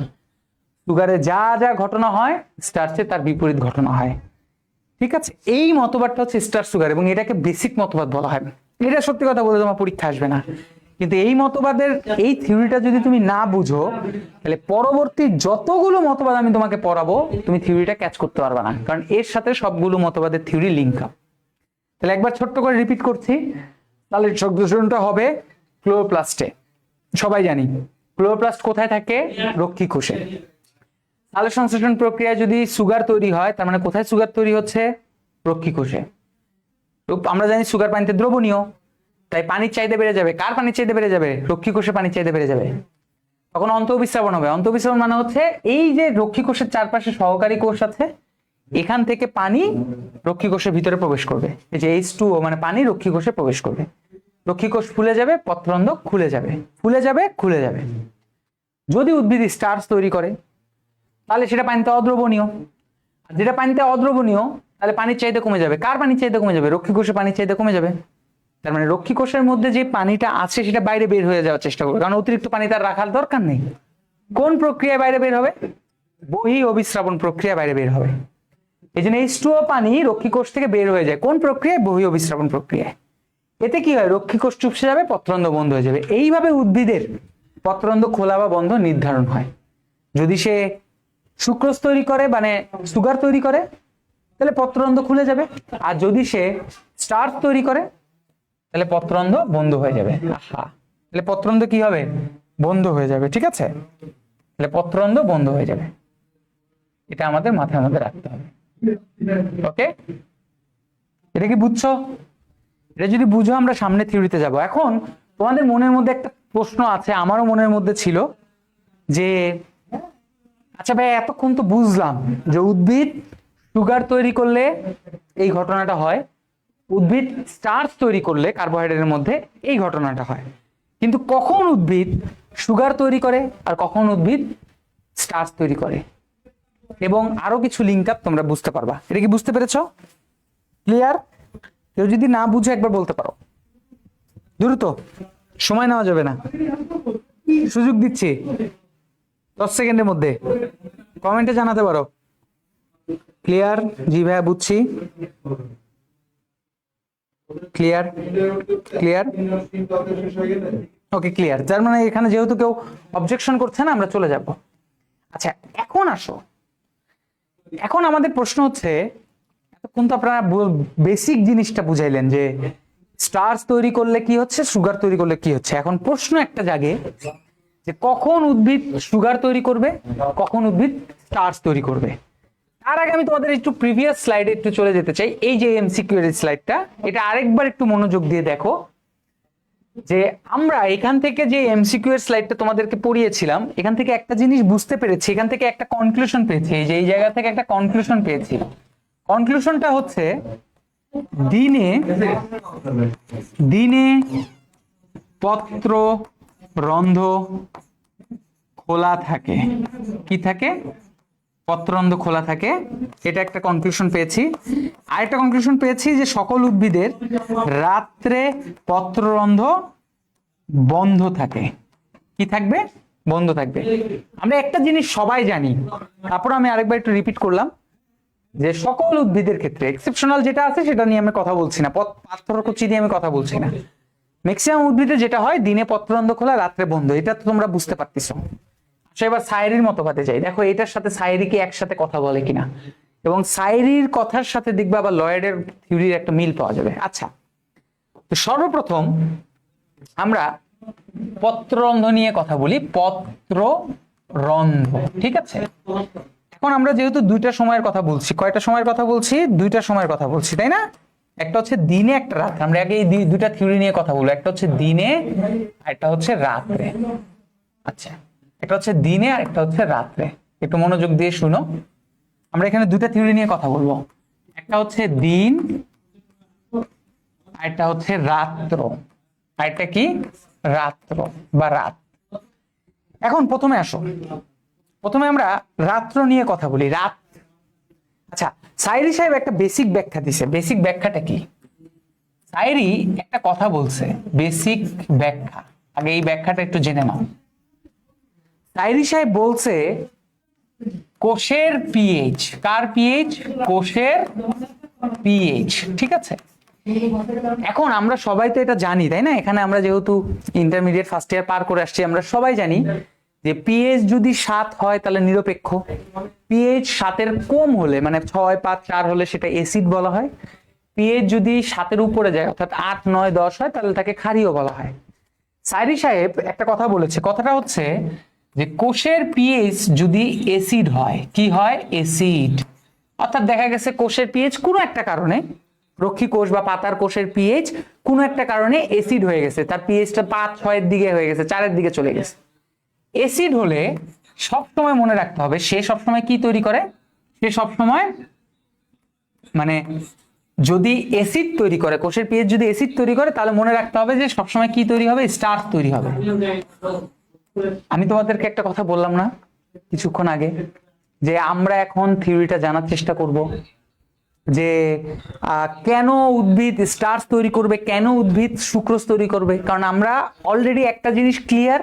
[SPEAKER 1] সুগারে যা যা ঘটনা হয় স্টার্চে তার বিপরীত ঘটনা হয়, ঠিক আছে। এই মতবাদটা হচ্ছে স্টার সুগার, এবং এটাকে বেসিক মতবাদ বলা হয়। এটা সত্যি কথা বলে তোমার পরীক্ষা আসবে না, কিন্তু এই মতবাদের এই থিওরিটা যদি তুমি না বুঝো, তাহলে পরবর্তী যতগুলো মতবাদ আমি তোমাকে পড়াবো তুমি থিওরিটা ক্যাচ করতে পারবে না, কারণ এর সাথে সবগুলো মতবাদের থিওরি লিঙ্ক আপ। তাহলে একবার ছোট্ট করে রিপিট করছি, তাহলে সংশ্লেষণটা হবে ক্লোরোপ্লাস্টে। সবাই জানি ক্লোরোপ্লাস্ট কোথায় থাকে? রক্ষী কোষে। সালোক সংশ্লেষণ প্রক্রিয়ায় যদি সুগার তৈরি হয়, তার মানে কোথায় সুগার তৈরি হচ্ছে? রক্ষী কোষে। আমরা জানি সুগার পানিতে দ্রবণীয়, তাই পানির চাহিদা বেড়ে যাবে। কার পানির চাহিদা বেড়ে যাবে? রক্ষী কোষে পানির চাহিদা বেড়ে যাবে। তখন অন্তঃবিস্রাবণ হবে। অন্তঃবিস্রাবণ মানে হচ্ছে এই যে রক্ষী কোষের চারপাশে সহকারী কোষ আছে, এখান থেকে পানি রক্ষী কোষের ভিতরে প্রবেশ করবে। এই যে H2O মানে পানি রক্ষী কোষে প্রবেশ করবে। রক্ষী কোষ ফুলে যাবে, পত্ররন্ধ্র খুলে যাবে, ফুলে যাবে, খুলে যাবে। যদি উদ্ভিদ স্টার্চ তৈরি করে তাহলে সেটা পানিতে অদ্রবণীয়, আর যেটা পানিতে অদ্রবণীয় তাহলে পানির চাহিদা কমে যাবে। কার পানির চাহিদা কমে যাবে? রক্ষী কোষের পানির চাহিদা কমে যাবে। তার মানে রক্ষী কোষের মধ্যে যে পানিটা আছে সেটা বাইরে বের হয়ে যাওয়ার চেষ্টা করবে, কারণ অতিরিক্ত পানি তার রাখার দরকার নেই। কোন প্রক্রিয়ায় বাইরে বের হবে? বহি অভিস্রাবণ প্রক্রিয়া বাইরে বের হবে। এই জন্য H2O পানি রক্ষী কোষ থেকে বের হয়ে যায়। কোন প্রক্রিয়ায়? বহি অভিস্রাবণ প্রক্রিয়ায়। এতে কি হয়? রক্ষী কোষ চুপসে যাবে, পত্ররন্ধ্র বন্ধ হয়ে যাবে। এইভাবে উদ্ভিদের পত্ররন্ধ্র খোলা বা বন্ধ নির্ধারণ হয়। যদি সে সুক্রোজ তৈরি করে, মানে সুগার তৈরি করে, তাহলে পত্ররন্ধ্র খুলে যাবে। আর যদি সে স্টার্চ তৈরি করে তাহলে পত্ররন্ধ্র বন্ধ হয়ে যাবে। তাহলে পত্ররন্ধ্র কি হবে? বন্ধ হয়ে যাবে, ঠিক আছে। তাহলে পত্ররন্ধ্র বন্ধ হয়ে যাবে, এটা আমাদের মাথার মধ্যে রাখতে হবে। ওকে, এটা কি বুঝছো? এটা যদি বুঝো আমরা সামনে থিওরিতে যাব। এখন তোমাদের মনের মধ্যে একটা প্রশ্ন আছে, আমারও মনের মধ্যে ছিল, যে আচ্ছা ভাই এতক্ষণ তো বুঝলাম যে উদ্ভিদ সুগার তৈরি করলে এই ঘটনাটা হয়, উদ্ভিদ স্টার্চ তৈরি করলে কার্বোহাইড্রেটের মধ্যে এই ঘটনাটা হয়, কিন্তু কখন উদ্ভিদ সুগার তৈরি করে আর কখন উদ্ভিদ স্টার্চ তৈরি করে, এবং আরো কিছু লিঙ্ক আপ তোমরা বুঝতে পারবা। এটা কি বুঝতে পেরেছো? ক্লিয়ার? কেউ যদি না বুঝে একবার বলতে পারো, দ্রুত, সময় নেওয়া যাবে না, সুযোগ দিচ্ছি 10 সেকেন্ডের মধ্যে কমেন্টে জানাতে পারো। ক্লিয়ার? জি ভাইয়া বুঝছি। ক্লিয়ার? ক্লিয়ার? Okay clear. যার মানে এখানে যেহেতু কেউ অবজেকশন করছে না, আমরা চলে যাব। আচ্ছা এখন আসো, এখন আমাদের প্রশ্ন হচ্ছে, এতক্ষণ তো আপনারা বেসিক জিনিসটা বুঝাইলেন যে স্টার্চ তৈরি করলে কি হচ্ছে, সুগার তৈরি করলে কি হচ্ছে। এখন প্রশ্ন একটা জাগে যে কখন উদ্ভিদ সুগার তৈরি করবে, কখন উদ্ভিদ স্টার্চ তৈরি করবে। তার আগে আমি তোমাদের একটু প্রিভিয়াস স্লাইডে একটু চলে যেতে চাই। এই যে এমসিকিউ এর স্লাইডটা, এটা আরেকবার একটু মনোযোগ দিয়ে দেখো যে আমরা এখান থেকে যে এমসিকিউ এর স্লাইডটা তোমাদেরকে পড়িয়েছিলাম, এখান থেকে একটা জিনিস বুঝতে পেরেছি, এখান থেকে একটা কনক্লুশন পেয়েছি। এই যে এই জায়গা থেকে একটা কনক্লুশন পেয়েছি। কনক্লুশনটা হচ্ছে দিনে দিনে পত্র রন্ধ্র খোলা থাকে। কি থাকে? পত্ররন্ধ্র খোলা থাকে। এটা একটা কনক্লুশন পেয়েছি। আরেকটা কনক্লুশন পেয়েছি যে সকল উদ্ভিদের রাত্রে পত্ররন্ধ্র বন্ধ থাকে। কি থাকবে? বন্ধ থাকবে। আমরা একটা জিনিস সবাই জানি, তারপর আমি আরেকবার একটু রিপিট করলাম যে সকল উদ্ভিদের ক্ষেত্রে, এক্সেপশনাল যেটা আছে সেটা নিয়ে আমি কথা বলছি না, পাথরকুচি নিয়ে আমি কথা বলছি না, ম্যাক্সিমাম উদ্ভিদে যেটা হয় দিনে পত্ররন্ধ্র খোলা রাত্রে বন্ধ। এটা তো তোমরা বুঝতে পারতেছো। এবার সাইরির মতবাদে যাই। দেখো এটার সাথে সাইরি কি একসাথে কথা বলে কিনা, এবং সাইরির কথার সাথে দেখবে আবার লয়েডের থিওরির একটা মিল পাওয়া যাবে। আচ্ছা, তো সর্বপ্রথম আমরা পত্ররন্ধ্র নিয়ে কথা বলি। পত্ররন্ধ্র, ঠিক আছে। এখন আমরা যেহেতু দুইটা সময়ের কথা বলছি, কয়টা সময়ের কথা বলছি? দুইটা সময়ের কথা বলছি, তাই না? একটা হচ্ছে দিনে, একটা রাত্রে। আমরা আগে এই দুইটা থিওরি নিয়ে কথা বলবো। একটা হচ্ছে দিনে আর একটা হচ্ছে রাত্রে। আচ্ছা, একটা হচ্ছে দিনে আর একটা হচ্ছে রাত্রে। একটু মনোযোগ দিয়ে শুনো। আমরা এখানে দুইটা থিওরি নিয়ে কথা বলবো। একটা হচ্ছে দিন আর একটা হচ্ছে রাত্র। আর একটা কি? রাত্র বা রাত। এখন প্রথমে আসো, প্রথমে আমরা রাত্র নিয়ে কথা বলি। রাত। আচ্ছা, সাইরি সাহেব একটা বেসিক ব্যাখ্যা দিছে। বেসিক ব্যাখ্যাটা কি? সাইরি একটা কথা বলছে, বেসিক ব্যাখ্যা। আগে এই ব্যাখ্যাটা একটু জেনে নাও। সাইরি সাহেব বলছে কোষের পিএইচ। কার পিএইচ? কোষের পিএইচ, ঠিক আছে। এখন আমরা সবাই তো এটা জানি, তাই না? এখানে আমরা যেহেতু ইন্টারমিডিয়েট ফার্স্ট ইয়ার পার করে আসছি, আমরা সবাই জানি যে পিএইচ যদি 7 হয় তাহলে নিরপেক্ষ। পিএইচ 7-এর কম হলে, মানে 6, 5, 4 হলে সেটা অ্যাসিড বলা হয়। পিএইচ যদি 7-এর উপরে যায়, অর্থাৎ 8, 9, 10 হয়, তাহলে তাকে ক্ষারীয় বলা হয়। সাইরি সাহেব একটা কথা বলেছে। কথাটা হচ্ছে যে কোষের পিএইচ যদি অ্যাসিড হয়, কি হয়? অ্যাসিড। অর্থাৎ দেখা গেছে কোষের পিএইচ কোনো একটা কারণে, রক্ষী কোষ বা পাতার কোষের পিএইচ কোনো একটা কারণে অ্যাসিড হয়ে গেছে, তার পিএইচটা 5, 6-এর দিকে হয়ে গেছে, 4-এর দিকে চলে গেছে। অ্যাসিড হলে সবসময় মনে রাখতে হবে সে সবসময় কি তৈরি করে? সে সবসময়, মানে যদি অ্যাসিড তৈরি করে, কোষের পিএইচ যদি অ্যাসিড তৈরি করে, তাহলে মনে রাখতে হবে যে সবসময় কি তৈরি হবে? স্টার্চ তৈরি হবে। আমি তোমাদেরকে একটা কথা বললাম না কিছুক্ষণ আগে, যে আমরা এখন থিওরিটা জানার চেষ্টা করব যে কেন উদ্ভিদ স্টার্চ তৈরি করবে, কেন উদ্ভিদ সুক্রোজ তৈরি করবে। কারণ আমরা অলরেডি একটা জিনিস ক্লিয়ার,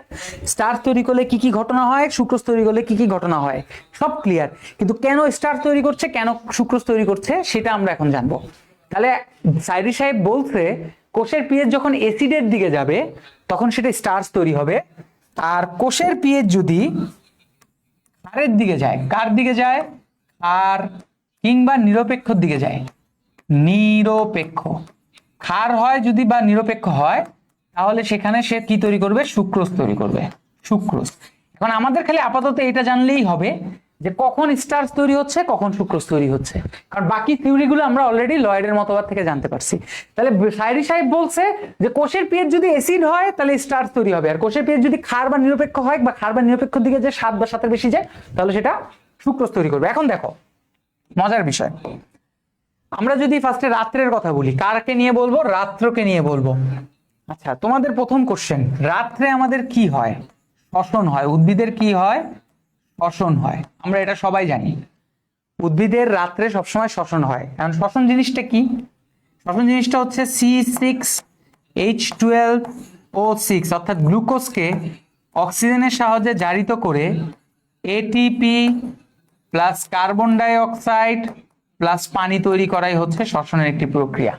[SPEAKER 1] স্টার্চ তৈরি করলে কি কি ঘটনা হয়, সুক্রোজ তৈরি করলে কি কি ঘটনা হয়, সব ক্লিয়ার। কিন্তু কেন স্টার্চ তৈরি করছে, কেন সুক্রোজ তৈরি করছে, সেটা আমরা এখন জানবো। তাহলে সাইরি সাহেব বলছে কোষের পিএইচ যখন অ্যাসিডের দিকে যাবে তখন সেটা স্টার্চ তৈরি হবে। আর কোষের পিএইচ যদি ক্ষারের দিকে যায়, কার দিকে যায়? আর কিংবা নিরপেক্ষর দিকে যায়, নিরপেক্ষ, ক্ষার হয় যদি বা নিরপেক্ষ হয়, তাহলে সেখানে সে কি তৈরি করবে? সুক্রোজ তৈরি করবে, সুক্রোজ। এখন আমাদের খালি আপাতত এটা জানলেই হবে যে কখন স্টার্চ তৈরি হচ্ছে, কখন সুক্রোজ তৈরি হচ্ছে, কারণ বাকি থিওরিগুলো আমরা অলরেডি লয়েডের মতবাদ থেকে জানতে পারছি। তাহলে সাইরি সাহেব বলছে যে কোষের পিএইচ যদি অ্যাসিড হয় তাহলে স্টার্চ তৈরি হবে, আর কোষের পিএইচ যদি ক্ষার বা নিরপেক্ষ হয়, বা ক্ষার বা নিরপেক্ষর দিকে যে 7 বা 7-এর বেশি যায়, তাহলে সেটা সুক্রোজ তৈরি করবে। এখন দেখো মজার বিষয়, আমরা যদি ফার্স্টে রাত্রের কথা বলি, কারকে নিয়ে বলবো? রাত্রকে নিয়ে বলবো। আচ্ছা, তোমাদের প্রথম কোশ্চেন, রাত্রে আমাদের কি হয়? শ্বসন হয়, উদ্ভিদের কি হয়, শ্বসন হয়। আমরা এটা সবাই জানি, উদ্ভিদের রাত্রে সবসময় শ্বসন হয়। কারণ শ্বসন জিনিসটা কি, শ্বসন জিনিসটা হচ্ছে C6H12O6 অর্থাৎ গ্লুকোজকে অক্সিজেনের সাহায্যে জারিত করে ATP plus carbon die oxide plus পানি তৈরি করাই হচ্ছে শ্বসনের একটি প্রক্রিয়া।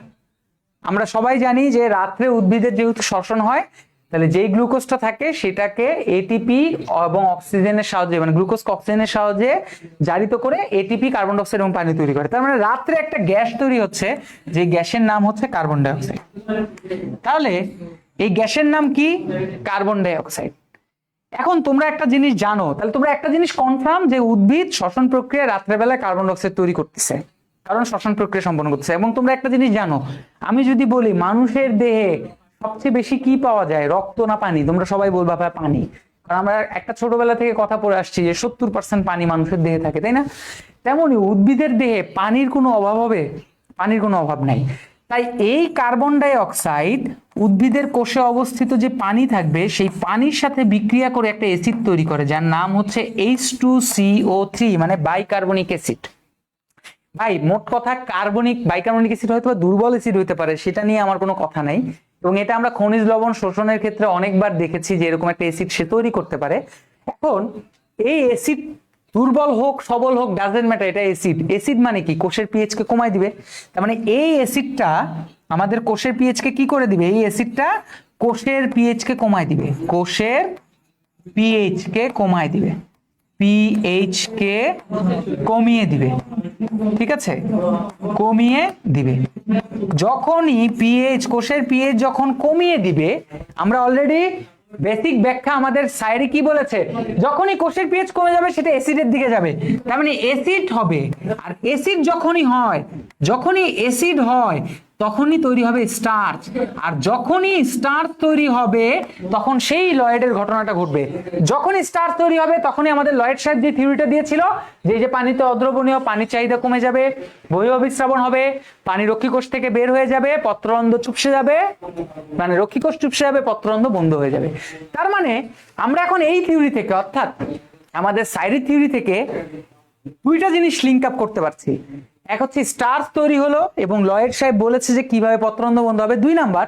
[SPEAKER 1] আমরা সবাই জানি যে রাত্রে উদ্ভিদের যেহেতু শ্বসন হয়, তাহলে যেই গ্লুকোজটা থাকে সেটাকে এটিপি এবং অক্সিজেনের সাহায্যে, মানে গ্লুকোজকে অক্সিজেনের সাহায্যে জারিত করে এটিপি কার্বন ডাই অক্সাইড এবং পানি তৈরি করে। তার মানে রাত্রে একটা গ্যাস তৈরি হচ্ছে, যে গ্যাসের নাম হচ্ছে কার্বন ডাই অক্সাইড। তাহলে এই গ্যাসের নাম কি, কার্বন ডাই অক্সাইড। এখন তোমরা একটা জিনিস জানো, তাহলে তোমরা একটা জিনিস কনফার্ম যে উদ্ভিদ শ্বসন প্রক্রিয়া রাত্রেবেলায় কার্বন ডাই অক্সাইড তৈরি করতেছে, কারণ শ্বসন প্রক্রিয়া সম্পন্ন করতেছে। এবং তোমরা একটা জিনিস জানো, আমি যদি বলি মানুষের দেহে সবচেয়ে বেশি কি পাওয়া যায়, রক্ত না পানি, তোমরা সবাই বলবা ভাই পানি। কারণ আমরা একটা ছোটবেলা থেকে কথা পড়ে আসছি যে 70% পানি মানুষের দেহে থাকে, তাই না? তেমনি উদ্ভিদের দেহে পানির কোনো অভাব হবে, পানির কোনো অভাব নাই। তাই এই কার্বন ডাই অক্সাইড উদ্ভিদের কোষে অবস্থিত যে পানি থাকবে সেই পানির সাথে বিক্রিয়া করে একটা অ্যাসিড তৈরি করে, যার নাম হচ্ছে H2CO3, মানে বাইকার্বনিক অ্যাসিড। ভাই মোট কথা বাইকার্বনিক অ্যাসিড হয়তো দুর্বল অ্যাসিড হতে পারে, সেটা নিয়ে আমার কোনো কথা নাই। এবং এটা আমরা খনিজ লবণ শোষণের ক্ষেত্রে অনেকবার দেখেছি যে এরকম একটা অ্যাসিড সে তৈরি করতে পারে। এখন এই অ্যাসিড দুর্বল হোক সবল হোক ডাজেন্ট ম্যাটার, এটা অ্যাসিড। অ্যাসিড মানে কি, কোষের পিএইচ কে কমায় দিবে। তার মানে এই অ্যাসিডটা আমাদের কোষের পিএইচ কে কি করে দিবে, এই অ্যাসিডটা কোষের পিএইচ কে কমায় দিবে, কোষের পিএইচ কে কমায় দিবে, পিএইচ কে কমিয়ে দিবে, ঠিক আছে, কমিয়ে দিবে। যখনই কোষের পিএইচ যখন কমিয়ে দিবে, আমরা অলরেডি বেসিক ব্যাখ্যা আমাদের সাইডে কি বলেছে, যখনই কোষের পিএইচ কমে যাবে সেটা অ্যাসিডের দিকে যাবে, তার মানে অ্যাসিড হবে। আর অ্যাসিড যখনই অ্যাসিড হয় তখনই তৈরি হবে স্টার্চ। আর যখনই স্টার্চ তৈরি হবে তখন সেই লয়েডের ঘটনাটা ঘটবে। যখনই স্টার্চ তৈরি হবে তখনই আমাদের লয়েড সাহেব যে থিওরিটা দিয়েছিল যে পানিতে অদ্রবণীয়, পানির চাহিদা কমে যাবে, বহিঃঅভিস্রাবণ হবে, পানি রক্ষীকোষ থেকে বের হয়ে যাবে, পত্ররন্ধ্র চুপসে যাবে, মানে রক্ষীকোষ চুপসে যাবে, পত্ররন্ধ্র বন্ধ হয়ে যাবে। তার মানে আমরা এখন এই থিওরি থেকে, অর্থাৎ আমাদের সাইডের থিওরি থেকে দুইটা জিনিস লিঙ্ক আপ করতে পারছি। এক হচ্ছে স্টার্চ তৈরি হলো এবং লয়েড সাহেব বলেছে যে কিভাবে পত্ররন্ধ্র বন্ধ হবে। দুই নাম্বার,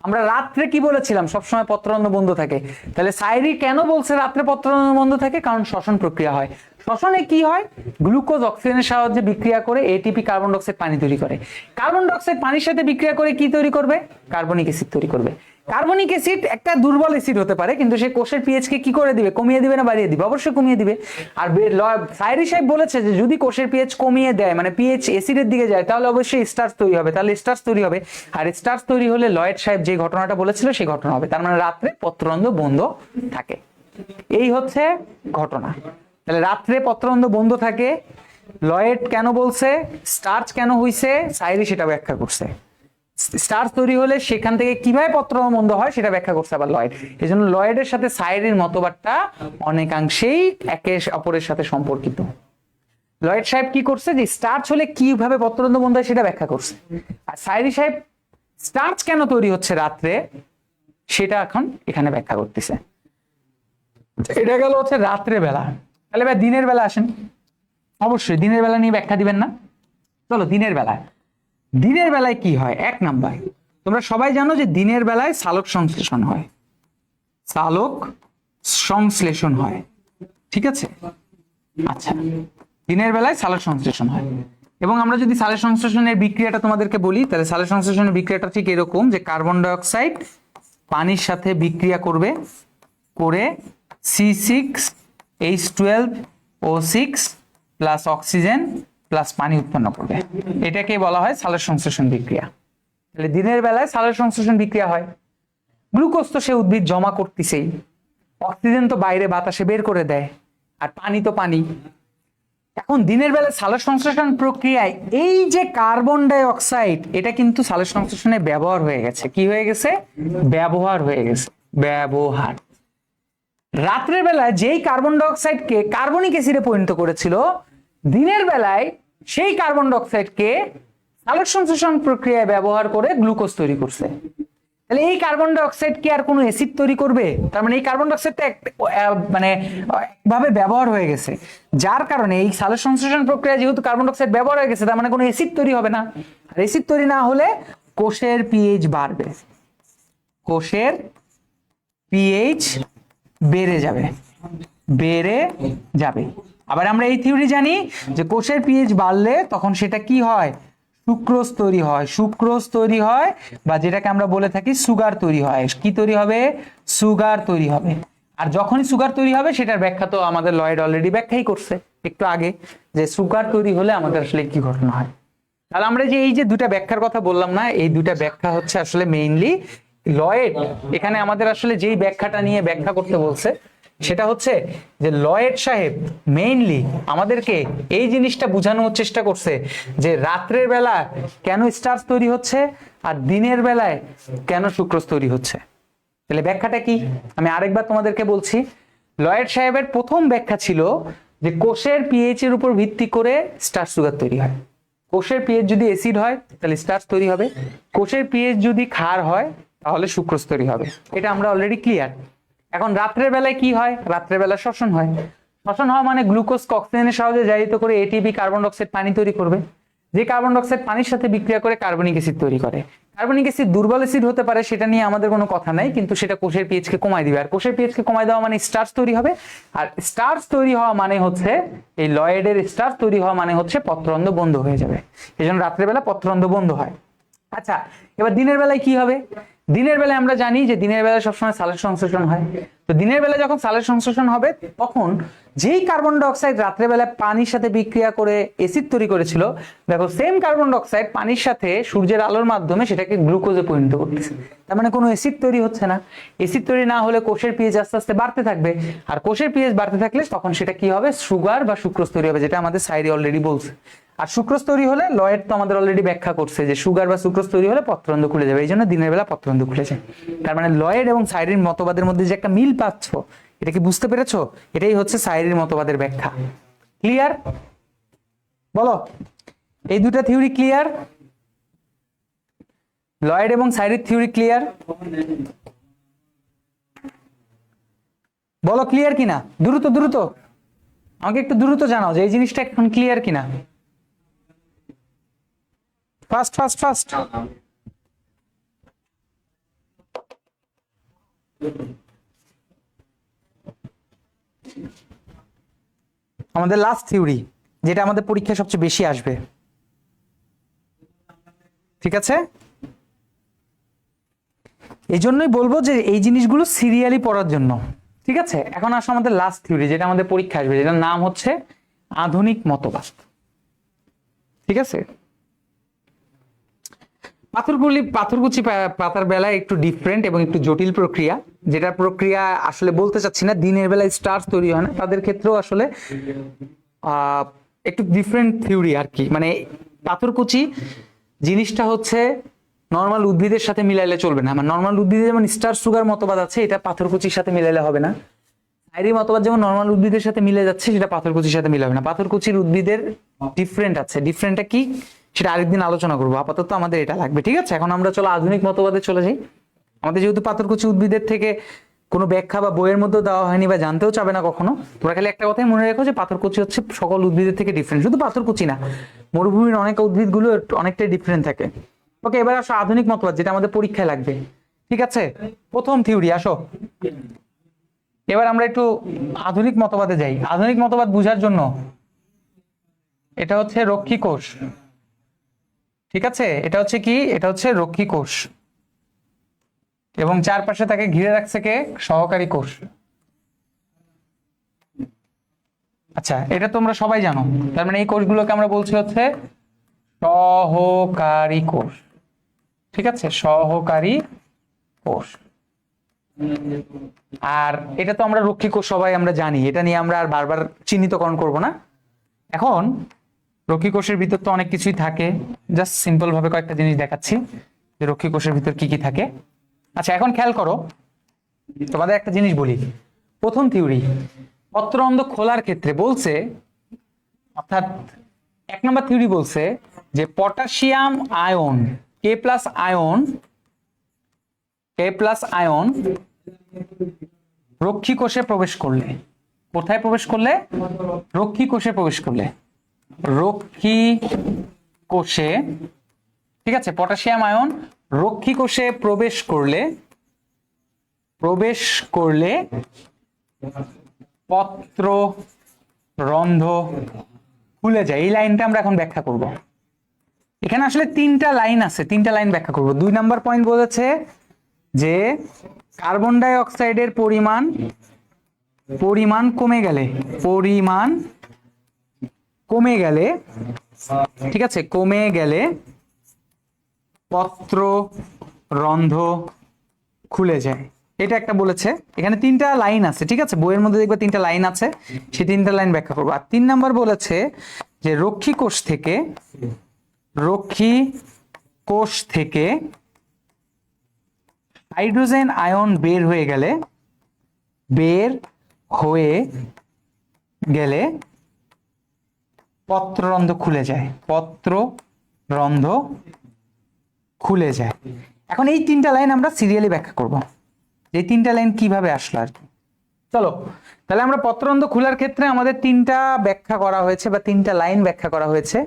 [SPEAKER 1] আমরা রাত্রে কি বলেছিলাম, সবসময় পত্ররন্ধ্র বন্ধ থাকে। তাহলে সাইরি কেন বলছে রাত্রে পত্ররন্ধ্র বন্ধ থাকে, কারণ শ্বসন প্রক্রিয়া হয়। শ্বসনে কি হয়, গ্লুকোজ অক্সিজেনের সাহায্যে বিক্রিয়া করে এটিপি কার্বন ডাই অক্সাইড পানি তৈরি করে। কার্বন ডাই অক্সাইড পানির সাথে বিক্রিয়া করে কি তৈরি করবে, কার্বনিক অ্যাসিড তৈরি করবে। কার্বনিক অ্যাসিড একটা দুর্বল অ্যাসিড হতে পারে, কিন্তু সে কোষের পিএইচ কে কি করে দিবে, কমিয়ে দিবে না বাড়িয়ে দিবে, অবশ্যই কমিয়ে দিবে। আর সাইরি সাহেব বলেছে যে যদি কোষের পিএইচ কমিয়ে দেয়, মানে পিএইচ অ্যাসিডের দিকে যায়, তাহলে অবশ্যই স্টার্চ তৈরি হবে। তাহলে স্টার্চ তৈরি হবে, আর স্টার্চ তৈরি হলে লয়েড সাহেব যে ঘটনাটা বলেছিল সেই ঘটনা হবে। তার মানে রাত্রে পত্ররন্ধ্র বন্ধ থাকে, এই হচ্ছে ঘটনা। তাহলে রাত্রে পত্ররন্ধ্র বন্ধ থাকে, লয়েড কেন বলছে, স্টার্চ কেন হইছে, সাইরি সেটা ব্যাখ্যা করছে। স্টার্চ তৈরি হলে সেখান থেকে কিভাবে পত্ররন্ধ্র বন্ধ হয় সেটা ব্যাখ্যা করছে আবার লয়েড। এই জন্য লয়েডের সাথে সাইরির মতবাদটা অনেকাংশেই একে অপরের সাথে সম্পর্কিত। লয়েড সাহেব কি করছে, যে স্টার্চ হলে কিভাবে পত্ররন্ধ্র বন্ধ হয় সেটা ব্যাখ্যা করছে, আর সাইরি সাহেব স্টার্চ কেন তৈরি হচ্ছে রাত্রে সেটা এখন এখানে ব্যাখ্যা করতেছে। এটা গেল হচ্ছে রাত্রে বেলা। তাহলে ভাই দিনের বেলা আসেন, অবশ্যই দিনের বেলা নিয়ে ব্যাখ্যা দিবেন না? চলো দিনের বেলায় কি হয়। এক নাম্বার, তোমরা সবাই জানো যে দিনের বেলায় সালোক সংশ্লেষণ হয়, সালোক সংশ্লেষণ হয়, ঠিক আছে? আচ্ছা, দিনের বেলায় সালোক সংশ্লেষণ হয়। এবং আমরা যদি সালোক সংশ্লেষণের বিক্রিয়াটা তোমাদেরকে বলি, তাহলে সালোক সংশ্লেষণের বিক্রিয়াটা ঠিক এরকম, যে কার্বন ডাই অক্সাইড পানির সাথে বিক্রিয়া করে C6H12O6 প্লাস অক্সিজেন প্লাস পানি উৎপন্ন করবে। এটাকে বলা হয় সালোক সংশ্লেষণ বিক্রিয়া। তাহলে দিনের বেলায় সালোক সংশ্লেষণ বিক্রিয়া হয়। গ্লুকোজ তো সে উদ্ভিদ জমা করতেছেই, অক্সিজেন তো বাইরে বাতাসে বের করে দেয়, আর পানি তো পানি। এখন দিনের বেলায় সালোক সংশ্লেষণ প্রক্রিয়ায় এই যে কার্বন ডাই অক্সাইড, এটা কিন্তু সালোক সংশ্লেষণে ব্যবহার হয়ে গেছে। কি হয়ে গেছে, ব্যবহার হয়ে গেছে, ব্যবহার। রাত্রের বেলায় যেই কার্বন ডাই অক্সাইডকে কার্বনিক অ্যাসিডে পরিণত করেছিল, দিনের বেলায় সেই কার্বন ডাই অক্সাইডকে সালোক সংশ্লেষণ প্রক্রিয়ায় ব্যবহার করে গ্লুকোজ তৈরি করছে। তাহলে এই কার্বন ডাই অক্সাইড কি আর কোনো অ্যাসিড তৈরি করবে? তার মানে এই কার্বন ডাই অক্সাইডটা মানে একভাবে ব্যবহার হয়ে গেছে, যার কারণে এই সালোক সংশ্লেষণ প্রক্রিয়া যেহেতু কার্বন ডাই অক্সাইড ব্যবহার হয়ে গেছে, তার মানে কোনো অ্যাসিড তৈরি হবে না। আর অ্যাসিড তৈরি না হলে কোষের পিএইচ বাড়বে, কোষের পিএইচ বেড়ে যাবে, বেড়ে যাবে। আবার আমরা এই থিওরি জানি যে কোষের পিএইচ বাড়লে তখন সেটা কি হয়, সুক্রোজ তৈরি হয়, সুক্রোজ তৈরি হয়, বা যেটাকে আমরা বলে থাকি সুগার তৈরি হয়। কি তৈরি হবে? সুগার তৈরি হবে। আর যখনই সুগার তৈরি হবে সেটার ব্যাখ্যা তো আমাদের লয়েড অলরেডি ব্যাখ্যাই করছে একটু আগে, যে সুগার তৈরি হলে আমাদের আসলে কি ঘটনা হয়। তাহলে আমরা যে এই যে দুটা ব্যাখ্যার কথা বললাম না, এই দুটা ব্যাখ্যা হচ্ছে আসলে মেইনলি লয়েড এখানে আমাদের আসলে যেই ব্যাখ্যাটা নিয়ে ব্যাখ্যা করতে বলছে সেটা হচ্ছে যে লয়েড সাহেব মেইনলি আমাদেরকে এই জিনিসটা বোঝানোর চেষ্টা করছে যে রাত্রের বেলা কেন স্টার্চ তৈরি হচ্ছে আর দিনের বেলায় কেন সুক্রোজ তৈরি হচ্ছে। তাহলে ব্যাখ্যাটা কি আমি আরেকবার তোমাদেরকে বলছি। লয়েড সাহেবের প্রথম ব্যাখ্যা ছিল যে কোষের পিএইচ এর উপর ভিত্তি করে স্টার্চ সুগার তৈরি হয়। কোষের পিএইচ যদি অ্যাসিড হয় তাহলে স্টার্চ তৈরি হবে, কোষের পিএইচ যদি ক্ষার হয় তাহলে সুক্রোজ তৈরি হবে। এটা আমরা অলরেডি ক্লিয়ার। এখন রাত্রের বেলায় কি হয়? রাত্রের বেলা শ্বসন হয়। শ্বসন হওয়া মানে গ্লুকোজ অক্সিজেনের সাহায্যে জারিত করে এটিপি কার্বন ডাই অক্সাইড পানি তৈরি করবে, যে কার্বন ডাই অক্সাইড পানির সাথে বিক্রিয়া করে কার্বনিক অ্যাসিড তৈরি করে। কার্বনিক অ্যাসিড দুর্বল অ্যাসিড হতে পারে, সেটা নিয়ে আমাদের কোনো কথা নাই, কিন্তু সেটা কোষের পিএইচ কে কমায় দিবে। আর কোষের পিএইচ কে কমায় দেওয়া মানে স্টার্চ তৈরি হবে। আর স্টার্চ তৈরি হওয়া মানে হচ্ছে এই লয়েডের স্টার্চ তৈরি হওয়া মানে হচ্ছে পত্ররন্ধ্র বন্ধ হয়ে যাবে। এই জন্য রাত্রের বেলা পত্ররন্ধ্র বন্ধ হয়। আচ্ছা, এবার দিনের বেলায় কি হবে? দিনের বেলায় আমরা জানি যে দিনের বেলায় সবসময় সালোক সংশ্লেষণ হয়। তো দিনের বেলা যখন সালোক সংশ্লেষণ হবে তখন যেই কার্বন ডাই অক্সাইড রাত্রে বেলায় পানির সাথে বিক্রিয়া করে অ্যাসিড তৈরি করেছিল, দেখো সেম কার্বন ডাই অক্সাইড পানির সাথে সূর্যের আলোর মাধ্যমে সেটাকে গ্লুকোজে পরিণত করতেছে। তার মানে কোনো অ্যাসিড তৈরি হচ্ছে না। অ্যাসিড তৈরি না হলে কোষের পিএইচ আস্তে আস্তে বাড়তে থাকবে, আর কোষের পিএইচ বাড়তে থাকলে তখন সেটা কি হবে? সুগার বা সুক্রোজ তৈরি হবে, যেটা আমাদের সাইরি অলরেডি বলছে। আর সুক্রোজ তৈরি হলে লয়েড তো আমাদের অলরেডি ব্যাখ্যা করছে যে সুগার বা সুক্রোজ তৈরি হলে পত্ররন্ধ্র খুলে যাবে, এই জন্য দিনের বেলা পত্ররন্ধ্র খুলে যায়। তার মানে লয়েড এবং সাইরির মতবাদের মধ্যে যে একটা মিল পাচ্ছ, এটা কি বুঝতে পেরেছো? এটাই হচ্ছে সাইরির মতবাদের ব্যাখ্যা। ক্লিয়ার? বলো, এই দুটা থিওরি ক্লিয়ার? লয়েড এবং সাইরির থিওরি ক্লিয়ার? বলো ক্লিয়ার কিনা, দ্রুত দ্রুত আমাকে একটু দ্রুত জানাও যে এই জিনিসটা এখন ক্লিয়ার কিনা। Fast fast fast. আমাদের লাস্ট থিওরি, যেটা আমাদের পরীক্ষায় সবচেয়ে বেশি আসবে, ঠিক আছে? এই জন্যই বলবো যে এই জিনিসগুলো সিরিয়ালি পড়ার জন্য, ঠিক আছে? এখন আসো আমাদের লাস্ট থিওরি, যেটা আমাদের পরীক্ষায় আসবে, যেটার নাম হচ্ছে আধুনিক মতবাদ, ঠিক আছে? পাথরকুচি পাতার বেলায় একটু ডিফারেন্ট এবং একটু জটিল প্রক্রিয়া, যেটা প্রক্রিয়া আসলে বলতে চাচ্ছি না। দিনের বেলায় স্টার্চ তৈরি হয় না, তাদের ক্ষেত্রেও আসলে একটু ডিফারেন্ট থিওরি আর কি। মানে পাথরকুচি জিনিসটা হচ্ছে নর্মাল উদ্ভিদের সাথে মিলাইলে চলবে না। মানে নর্মাল উদ্ভিদে যেমন স্টার্চ সুগার মতবাদ আছে, এটা পাথরকুচির সাথে মিলাইলে হবে না। সাইরি মতবাদ যেমন নর্মাল উদ্ভিদের সাথে মিলে যাচ্ছে, সেটা পাথরকুচির সাথে মিলাবে না। পাথরকুচির উদ্ভিদের ডিফারেন্ট আছে, ডিফারেন্টটা কি সেটা আরেকদিন আলোচনা করবো। আপাতত আমাদের এটা লাগবে, ঠিক আছে? এখন আমরা চলো আধুনিক মতবাদে চলে যাই। আমাদের যেহেতু পাথরকুচি উদ্ভিদের থেকে কোনো ব্যাখ্যা বা বইয়ের মধ্যে দেওয়া হয়নি বা জানতেও চাবে না কখনো, তোমরা খালি একটা কথাই মনে রেখো যে পাথরকুচি হচ্ছে সকল উদ্ভিদের থেকে ডিফারেন্ট। শুধু পাথরকুচি না, মরুভূমির অনেক উদ্ভিদগুলো অনেকটাই ডিফারেন্ট থাকে। ওকে, এবার আসো আধুনিক মতবাদ, যেটা আমাদের পরীক্ষায় লাগবে, ঠিক আছে? প্রথম থিওরি আসো। এবার আমরা একটু আধুনিক মতবাদে যাই। আধুনিক মতবাদ বোঝার জন্য এটা হচ্ছে রক্ষী কোষ, ঠিক আছে? এটা হচ্ছে কি? এটা হচ্ছে রক্ষী কোষ, এবং চারপাশে তাকে ঘিরে রাখছে কে? সহকারী কোষ। আচ্ছা, এটা তোমরা সবাই জানো। তার মানে এই কোষগুলোকে আমরা বলছি হচ্ছে সহকারী কোষ, ঠিক আছে? সহকারী কোষ। আর এটা তো আমরা রক্ষী কোষ সবাই আমরা জানি, এটা নিয়ে আমরা আর বারবার চিহ্নিতকরণ করব না। এখন রক্ষী কোষের ভিতর তো অনেক কিছুই থাকে, জাস্ট সিম্পল ভাবে কয়েকটা জিনিস দেখাচ্ছি যে রক্ষী কোষের ভিতর কি কি থাকে। আচ্ছা, এখন খেয়াল করো, তোমাদের একটা জিনিস বলি। প্রথম থিওরি, পত্ররন্ধ্র খোলার ক্ষেত্রে বলছে, অর্থাৎ 1 নম্বর থিওরি বলছে যে potassium ion, K+ ion plus ion রক্ষী কোষে প্রবেশ করলে, কোথায় প্রবেশ করলে? রক্ষী কোষে প্রবেশ করলে, রক্ষী কোষে, ঠিক আছে, পটাশিয়াম আয়ন রক্ষী কোষে প্রবেশ করলে পত্র রন্ধ্র খুলে যায়। এই লাইনটা আমরা এখন ব্যাখ্যা করব। এখানে আসলে তিনটা লাইন আছে, তিনটা লাইন ব্যাখ্যা করব। 2 নাম্বার পয়েন্ট বলেছে যে কার্বন ডাই অক্সাইডের পরিমাণ কমে গেলে, ঠিক আছে, কমে গেলে পত্র রন্ধ্র খুলে যায়, এটা একটা বলেছে। এখানে তিনটা লাইন আছে, ঠিক আছে, বইয়ের মধ্যে দেখবে তিনটা লাইন আছে, সেই তিনটা লাইন ব্যাখ্যা করবো। আর 3 নাম্বার বলেছে যে রক্ষী কোষ থেকে হাইড্রোজেন আয়ন বের হয়ে গেলে পত্ররন্ধ্র খুলে যায়। এখন এই তিনটা লাইন আমরা সিরিয়ালি ব্যাখ্যা করব, এই তিনটা লাইন কিভাবে আসলো আর কি। চলো তাহলে আমরা পত্ররন্ধ্র খোলার ক্ষেত্রে আমাদের তিনটা ব্যাখ্যা করা হয়েছে বা তিনটা লাইন ব্যাখ্যা করা হয়েছে।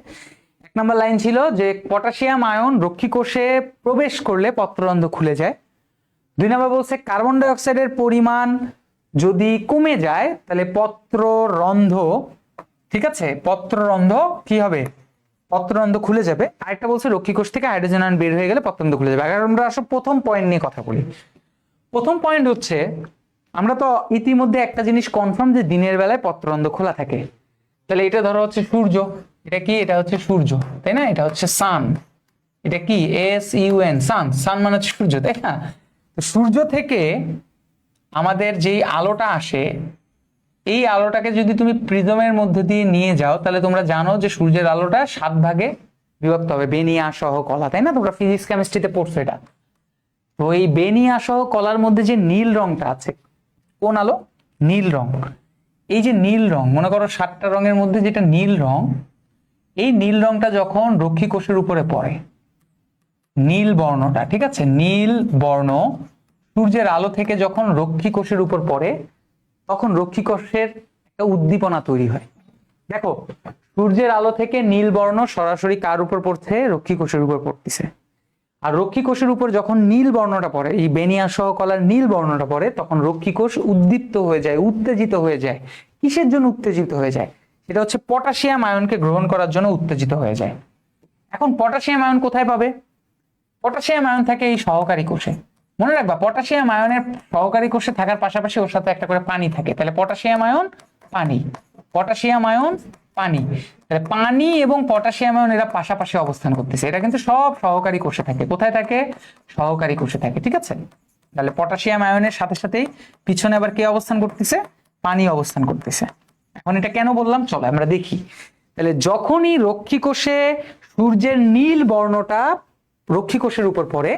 [SPEAKER 1] 1 নম্বর লাইন ছিল যে পটাশিয়াম আয়ন রক্ষী কোষে প্রবেশ করলে পত্ররন্ধ্র খুলে যায়। 2 নম্বর বলছে কার্বন ডাই অক্সাইডের পরিমাণ যদি কমে যায় তাহলে পত্ররন্ধ্র, ঠিক আছে, পত্ররন্ধ্র কি হবে? পত্ররন্ধ্র খুলে যাবে। আরেকটা বলছে রক্ষী কোষ থেকে হাইড্রোজেন আয়ন বের হয়ে গেলে পত্ররন্ধ্র খুলে যাবে। আর আমরা আসলে প্রথম পয়েন্ট নিয়ে কথা বলি। প্রথম পয়েন্ট হচ্ছে আমরা তো ইতিমধ্যে একটা জিনিস কনফার্ম যে দিনের বেলায় পত্ররন্ধ্র খোলা থাকে। তাহলে এটা ধরো হচ্ছে সূর্য, এটা কি? এটা হচ্ছে সূর্য, তাই না? এটা হচ্ছে সান, এটা কি? SUN, সান। সান মানে হচ্ছে সূর্য, তাই না? তো সূর্য থেকে আমাদের যেই আলোটা আসে, এই আলোটাকে যদি তুমি প্রিজমের মধ্যে দিয়ে নিয়ে যাও তাহলে তোমরা জানো যে সূর্যের আলোটা 7 ভাগে বিভক্ত হবে, বেনিয়া সহ কলা, তাই না? তোমরা ফিজিক্স কেমিস্ট্রিতে পড়ছো এটা। তো এই বেনিয়া সহ কলার মধ্যে যে নীল রংটা আছে, কোন আলো? নীল রং। এই যে নীল রং, মনে করো 7টা রঙের মধ্যে যেটা নীল রং, এই নীল রংটা যখন রক্ষী কোষের উপরে পড়ে, নীল বর্ণটা, ঠিক আছে, নীল বর্ণ সূর্যের আলো থেকে যখন রক্ষী কোষের উপর পড়ে তখন রক্ষী কোষের একটা উদ্দীপনা তৈরি হয়। দেখো সূর্যের আলো থেকে নীল বর্ণ সরাসরি কার উপর পড়ছে? রক্ষী কোষের উপর পড়তেছে। আর রক্ষী কোষের উপর যখন নীল বর্ণটা পড়ে, এই বেনিয়া সহ কলার নীল বর্ণটা পড়ে, তখন রক্ষী কোষ উদ্দীপ্ত হয়ে যায়, উত্তেজিত হয়ে যায়। কিসের জন্য উত্তেজিত হয়ে যায়? সেটা হচ্ছে পটাশিয়াম আয়নকে গ্রহণ করার জন্য উত্তেজিত হয়ে যায়। এখন পটাশিয়াম আয়ন কোথায় পাবে? পটাশিয়াম আয়ন থাকে এই সহকারী কোষে। মনে রাখবা পটাশিয়াম আয়নের সহকারী কোষে থাকার পাশাপাশি ওর সাথে একটা করে পানি থাকে। তাহলে পটাশিয়াম আয়ন, পানি, পটাশিয়াম আয়ন, পানি। তাহলে পানি এবং পটাশিয়াম আয়ন এরা পাশাপাশি অবস্থান করতেছে। এটা কিন্তু সব সহকারী কোষে থাকে। কোথায় থাকে? সহকারী কোষে থাকে, ঠিক আছে। তাহলে পটাশিয়াম আয়নের সাথে সাথেই পিছনে আবার কে অবস্থান করতেছে? পানি অবস্থান করতেছে। এখন এটা কেন বললাম চলো আমরা দেখি। তাহলে যখনই রক্ষী কোষে সূর্যের নীল বর্ণটা রক্ষী কোষের উপর পড়ে,